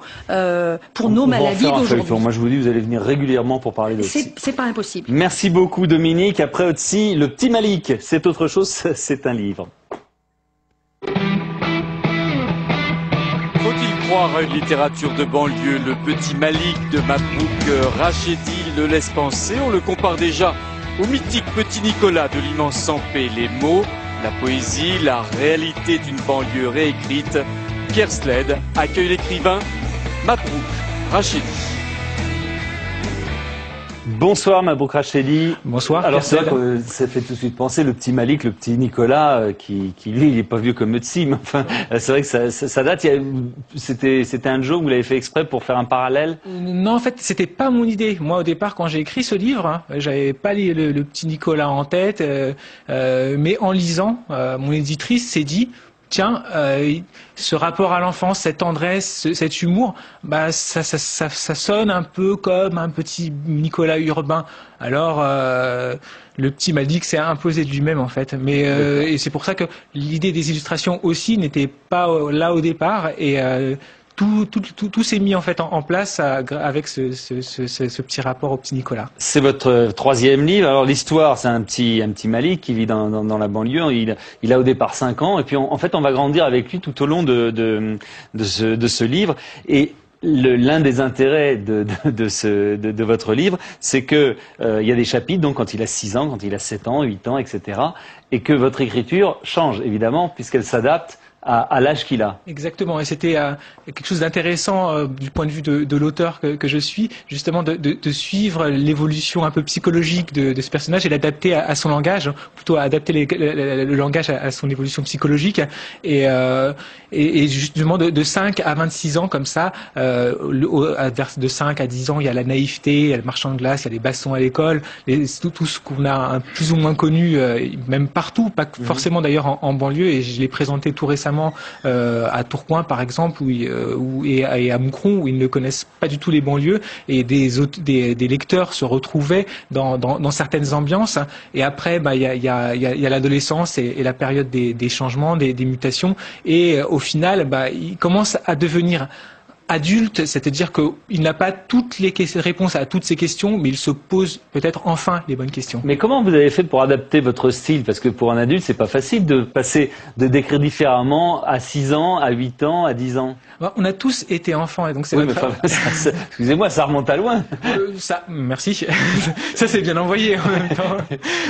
pour nos maladies d'aujourd'hui. Moi je vous dis, vous allez venir régulièrement pour parler d'Ötzi. C'est pas impossible. Merci beaucoup Dominique. Après Ötzi, le petit Malik, c'est autre chose, c'est un livre. Faut-il croire à une littérature de banlieue? Le petit Malik de Mabrouk Rachedi le laisse penser. On le compare déjà au mythique petit Nicolas de l'immense Sampé. Les mots, la poésie, la réalité d'une banlieue réécrite. Pierre Sled accueille l'écrivain Mabrouk Rachedi. Bonsoir Mabrouk Rachedi. Bonsoir. Alors c'est vrai que ça fait tout de suite penser le petit Malik, le petit Nicolas, qui lui il est pas vieux comme Ötzi, mais enfin c'est vrai que ça date. C'était un joke, vous l'avez fait exprès pour faire un parallèle? Non, en fait c'était pas mon idée. Moi au départ quand j'ai écrit ce livre, j'avais pas le petit Nicolas en tête, mais en lisant, mon éditrice s'est dit tiens, ce rapport à l'enfance, cette tendresse, cet humour, bah ça sonne un peu comme un petit Nicolas urbain. Alors le petit Malik s'est imposé de lui-même en fait. Mais et c'est pour ça que l'idée des illustrations aussi n'était pas là au départ et tout s'est mis en fait en place avec ce petit rapport au petit Nicolas. C'est votre troisième livre. Alors l'histoire, c'est un petit Malik qui vit dans la banlieue. Il a au départ 5 ans et puis en fait on va grandir avec lui tout au long de ce livre. Et l'un des intérêts de votre livre, c'est que il y a des chapitres, donc quand il a 6 ans, quand il a 7 ans, 8 ans, etc. Et que votre écriture change évidemment puisqu'elle s'adapte à l'âge qu'il a. Exactement, et c'était quelque chose d'intéressant du point de vue de l'auteur que je suis, justement de suivre l'évolution un peu psychologique de ce personnage et l'adapter à son langage, plutôt adapter le langage à son évolution psychologique, et justement de 5 à 26 ans comme ça, de 5 à 10 ans, il y a la naïveté, il y a le marchand de glace, il y a les bastons à l'école, tout ce qu'on a plus ou moins connu, même partout, pas forcément d'ailleurs en banlieue, et je l'ai présenté tout récemment à Tourcoing par exemple et à Moucron où ils ne connaissent pas du tout les banlieues et des lecteurs se retrouvaient dans certaines ambiances et après il y a l'adolescence et la période des changements, des mutations et au final il commence à devenir adulte, c'est-à-dire qu'il n'a pas toutes les réponses à toutes ces questions, mais il se pose peut-être enfin les bonnes questions. Mais comment vous avez fait pour adapter votre style? Parce que pour un adulte, c'est pas facile de d'écrire différemment à 6 ans, à 8 ans, à 10 ans. On a tous été enfants, et donc c'est excusez-moi, ça remonte à loin. Merci. Ça c'est bien envoyé en même temps.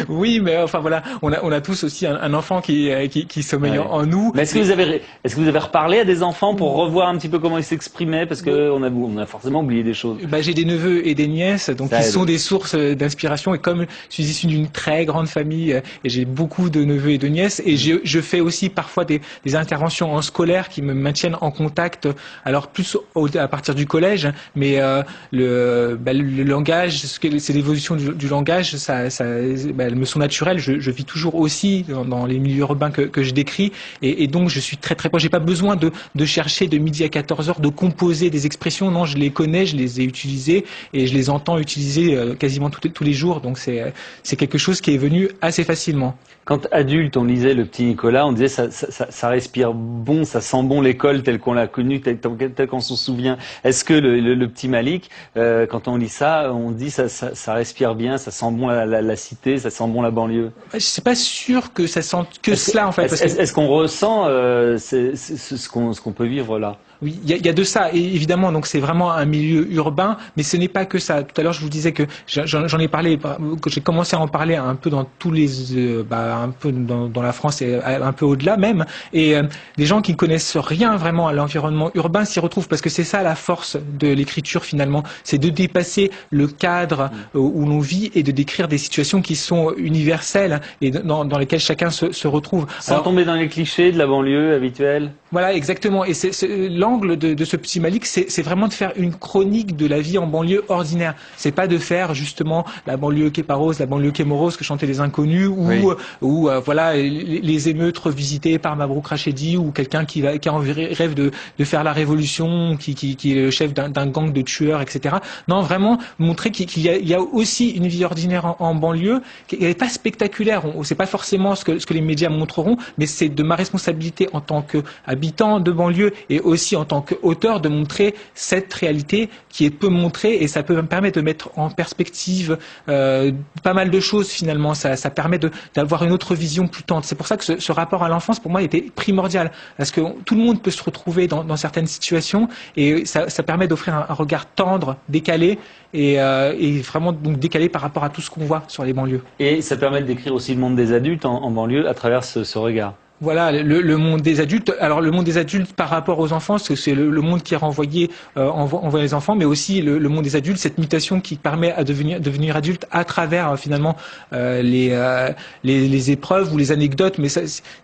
Oui, mais enfin voilà, on a tous aussi un enfant qui sommeille en nous. Mais est-ce que vous avez reparlé à des enfants pour revoir un petit peu comment ils s'expriment? Parce qu'on a forcément oublié des choses. J'ai des neveux et des nièces, donc qui sont des sources d'inspiration. Et comme je suis issu d'une très grande famille, et j'ai beaucoup de neveux et de nièces, et je fais aussi parfois des interventions en scolaire qui me maintiennent en contact. Alors plus à partir du collège, mais le langage, c'est l'évolution du langage, elles me sont naturelles. Je vis toujours aussi dans les milieux urbains que je décris, et donc je suis très très proche. J'ai pas besoin de chercher de midi à 14h de comprendre composer des expressions. Non, je les connais, je les ai utilisées et je les entends utiliser quasiment tous les jours. Donc c'est quelque chose qui est venu assez facilement. Quand adulte, on lisait le petit Nicolas, on disait ça respire bon, ça sent bon l'école telle qu'on l'a connue, telle qu'on s'en souvient. Est-ce que le petit Malik, quand on lit ça, on dit ça respire bien, ça sent bon la cité, ça sent bon la banlieue? Je suis pas sûr que ça sente que cela en fait. Est-ce qu'on ressent ce qu'on peut vivre là? Oui, il y a de ça, et évidemment, donc c'est vraiment un milieu urbain, mais ce n'est pas que ça. Tout à l'heure, je vous disais que j'en ai parlé, que j'ai commencé à en parler un peu dans tous les, un peu dans la France et un peu au-delà même, et des gens qui ne connaissent rien vraiment à l'environnement urbain s'y retrouvent, parce que c'est ça la force de l'écriture finalement, c'est de dépasser le cadre où l'on vit et de décrire des situations qui sont universelles et dans lesquelles chacun se retrouve. Sans tomber dans les clichés de la banlieue habituelle. Voilà, exactement. Et l'angle de ce petit Malik, c'est vraiment de faire une chronique de la vie en banlieue ordinaire. C'est pas de faire justement la banlieue qui est pas rose, la banlieue qui est morose que chantaient les inconnus, ou voilà les émeutes revisitées par Mabrouk Rachedi, ou quelqu'un qui a rêve de faire la révolution, qui est le chef d'un gang de tueurs, etc. Non, vraiment montrer qu'il y a aussi une vie ordinaire en banlieue qui n'est pas spectaculaire. C'est pas forcément ce que les médias montreront, mais c'est de ma responsabilité en tant qu'habitant de banlieue et aussi en tant qu'auteur de montrer cette réalité qui est peu montrée, et ça peut me permettre de mettre en perspective pas mal de choses finalement. Ça permet d'avoir une autre vision plus tendre. C'est pour ça que ce rapport à l'enfance pour moi était primordial, parce que tout le monde peut se retrouver dans certaines situations, et ça permet d'offrir un regard tendre, décalé, et vraiment donc décalé par rapport à tout ce qu'on voit sur les banlieues. Et ça permet de décrire aussi le monde des adultes en banlieue à travers ce regard. Voilà, le monde des adultes. Alors le monde des adultes par rapport aux enfants, c'est le monde qui est renvoyé envers les enfants, mais aussi le monde des adultes, cette mutation qui permet à devenir adulte à travers finalement les épreuves ou les anecdotes. Mais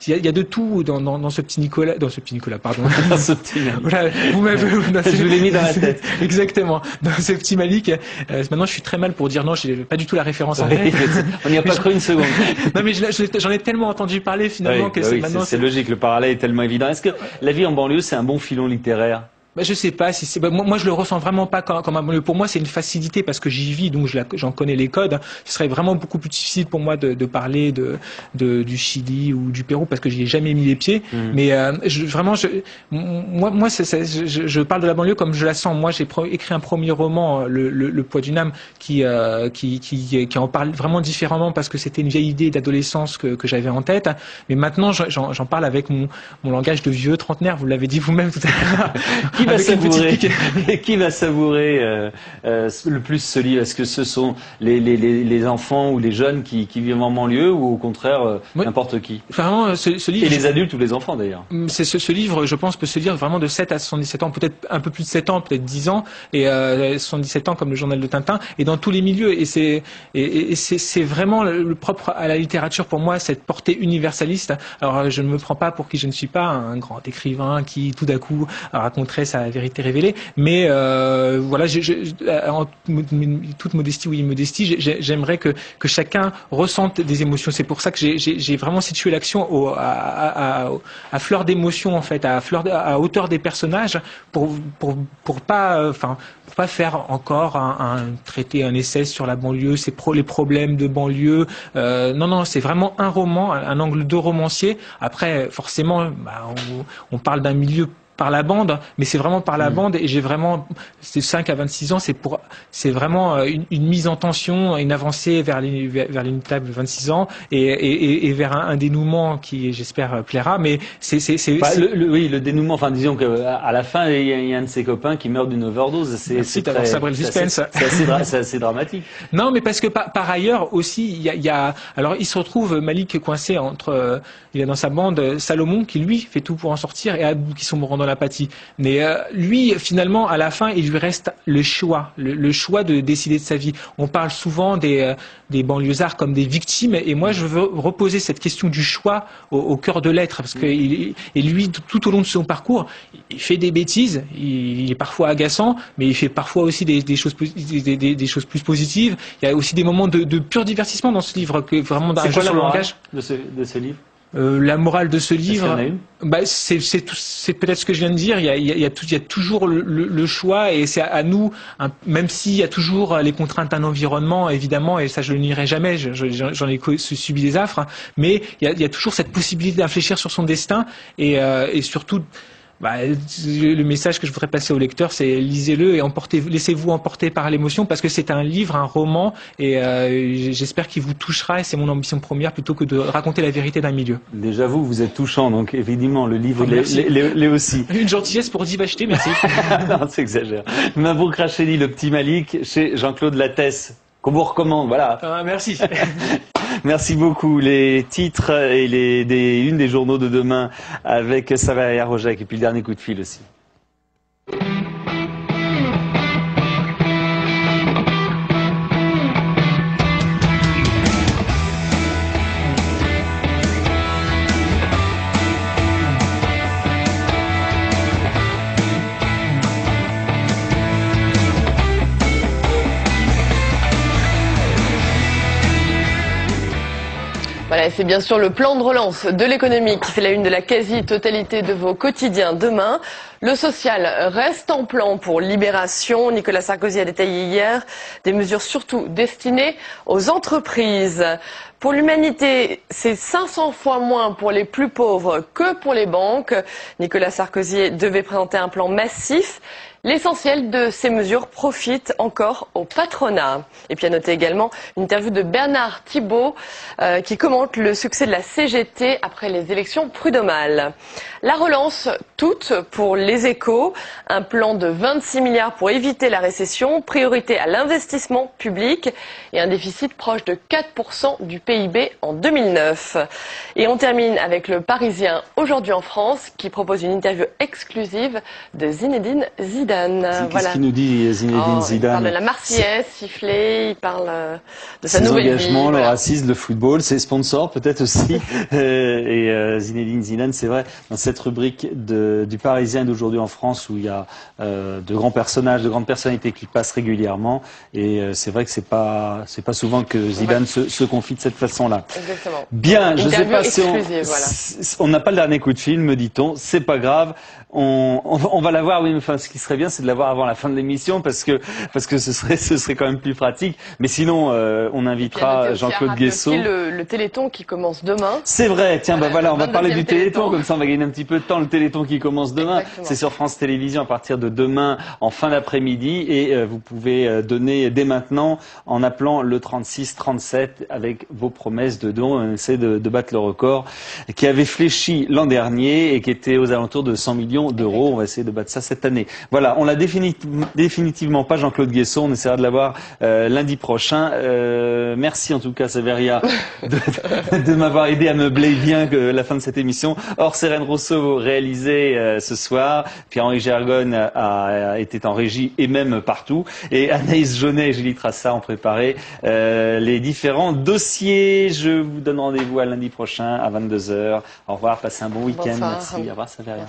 il y a de tout dans ce petit Nicolas, pardon. Dans ce petit Malik. Voilà, je vous l'ai mis dans la tête. Exactement. Dans ce petit Malik. Maintenant, je suis très mal pour dire non, j'ai pas du tout la référence en tête. On n'y a pas cru une seconde. Non, mais j'en ai tellement entendu parler finalement que c'est logique, le parallèle est tellement évident. Est-ce que la vie en banlieue, c'est un bon filon littéraire? Je sais pas si c'est. Moi, je le ressens vraiment pas comme un banlieue. Pour moi, c'est une facilité parce que j'y vis, donc j'en connais les codes. Ce serait vraiment beaucoup plus difficile pour moi de parler du Chili ou du Pérou parce que j'y ai jamais mis les pieds. Mais moi, je parle de la banlieue comme je la sens. Moi, j'ai écrit un premier roman, Le poids d'une âme, qui en parle vraiment différemment parce que c'était une vieille idée d'adolescence que j'avais en tête. Mais maintenant, j'en parle avec mon langage de vieux trentenaire. Vous l'avez dit vous-même tout à l'heure. Qui va savourer le plus ce livre? Est-ce que ce sont les enfants ou les jeunes qui vivent en banlieue, ou au contraire n'importe qui? Vraiment, ce livre, et les adultes ou les enfants d'ailleurs. Ce livre, je pense, peut se lire vraiment de 7 à 77 ans, peut-être un peu plus de 7 ans, peut-être 10 ans, et 77 ans comme le journal de Tintin, et dans tous les milieux. Et c'est vraiment le propre à la littérature pour moi, cette portée universaliste. Alors je ne me prends pas pour qui je ne suis pas, un grand écrivain qui tout d'un coup raconterait sa vérité révélée, mais voilà, en toute modestie ou immodestie, j'aimerais que chacun ressente des émotions. C'est pour ça que j'ai vraiment situé l'action à fleur d'émotion, en fait, à hauteur des personnages, pour pas faire encore un essai sur la banlieue, les problèmes de banlieue. Non, c'est vraiment un roman, un angle de romancier. Après, forcément, on parle d'un milieu par la bande, mais c'est vraiment par la bande, et j'ai vraiment, c'est 5 à 26 ans, c'est vraiment une mise en tension, une avancée vers l'inévitable 26 ans, et vers un dénouement qui, j'espère, plaira, mais le dénouement, enfin, disons qu'à la fin, il y a un de ses copains qui meurt d'une overdose. C'est d'avoir sabré le suspense. C'est assez dramatique. Non, mais parce que par ailleurs aussi, alors il se retrouve, Malik, coincé entre, il a dans sa bande Salomon, qui lui fait tout pour en sortir, et Abou qui sombre dans l'apathie. Mais lui, finalement, à la fin, il lui reste le choix de décider de sa vie. On parle souvent des banlieusards comme des victimes, et moi, je veux reposer cette question du choix au cœur de l'être, parce que lui, tout au long de son parcours, il fait des bêtises, il est parfois agaçant, mais il fait parfois aussi des choses plus positives. Il y a aussi des moments de pur divertissement dans ce livre, vraiment d'un jeu sur le langage. De ce livre. La morale de ce livre, c'est peut-être ce que je viens de dire. Il y a toujours le choix, et c'est à nous, même s'il y a toujours les contraintes d'un environnement, évidemment, et ça je le nierai jamais, j'en ai subi des affres, mais il y a toujours cette possibilité d'infléchir sur son destin, et surtout, le message que je voudrais passer au lecteur, c'est lisez-le et laissez-vous emporter par l'émotion, parce que c'est un livre, un roman, et j'espère qu'il vous touchera, et c'est mon ambition première, plutôt que de raconter la vérité d'un milieu. Déjà vous êtes touchant, donc évidemment le livre l'est aussi. Une gentillesse pour dire acheter, merci. Non, c'est exagère. Mabrouk Rachedi, Le Petit Malik, chez Jean-Claude Lattès, qu'on vous recommande, voilà. Merci. Merci beaucoup. Les titres et une des journaux de demain avec Saveria Rojek, et puis le dernier coup de fil aussi. Voilà, c'est bien sûr le plan de relance de l'économie qui fait la une de la quasi-totalité de vos quotidiens demain. Le social reste en plan pour Libération. Nicolas Sarkozy a détaillé hier des mesures surtout destinées aux entreprises. Pour l'humanité, c'est 500 fois moins pour les plus pauvres que pour les banques. Nicolas Sarkozy devait présenter un plan massif. L'essentiel de ces mesures profite encore au patronat. Et puis à noter également une interview de Bernard Thibault qui commente le succès de la CGT après les élections prud'homales. La relance toute pour les Échos, un plan de 26 milliards pour éviter la récession, priorité à l'investissement public et un déficit proche de 4% du PIB en 2009. Et on termine avec le Parisien aujourd'hui en France qui propose une interview exclusive de Zinedine Zidane. Qu'est-ce qu'il nous dit, Zinedine Zidane? Il parle de la Marseillaise, sifflée, il parle de sa nouvelle vie. Ses engagements, le racisme, le football, ses sponsors peut-être aussi. Et Zinedine Zidane, c'est vrai, dans cette rubrique du Parisien d'aujourd'hui en France, où il y a de grands personnages, de grandes personnalités qui passent régulièrement, et c'est vrai que c'est pas souvent que Zidane se confie de cette façon-là. Exactement. Bien, je sais pas si voilà. on n'a pas le dernier coup de fil, me dit-on, c'est pas grave. On va l'avoir, oui, mais enfin, ce qui serait bien, c'est de l'avoir avant la fin de l'émission, parce que ce serait quand même plus pratique. Mais sinon, on invitera Jean-Claude Guessot. Le Téléthon qui commence demain. C'est vrai, tiens, voilà, on va parler du Téléthon, comme ça on va gagner un petit peu de temps. Le Téléthon qui commence demain, c'est sur France Télévisions à partir de demain en fin d'après-midi, et vous pouvez donner dès maintenant en appelant le 36 37 avec vos promesses de dons. On essaie de battre le record qui avait fléchi l'an dernier et qui était aux alentours de 100 millions d'euros. On va essayer de battre ça cette année. Voilà, on l'a définitivement pas, Jean-Claude Guessot. On essaiera de l'avoir lundi prochain. Merci en tout cas, Saveria, de m'avoir aidé à meubler bien la fin de cette émission. Or, Sérène Rousseau réalisait ce soir. Pierre-Henri Gergonne était en régie et même partout. Et Anaïs Jaunet et Julie Trassat ont préparé les différents dossiers. Je vous donne rendez-vous à lundi prochain à 22h. Au revoir, passez un bon week-end. Merci. Au revoir, Saveria.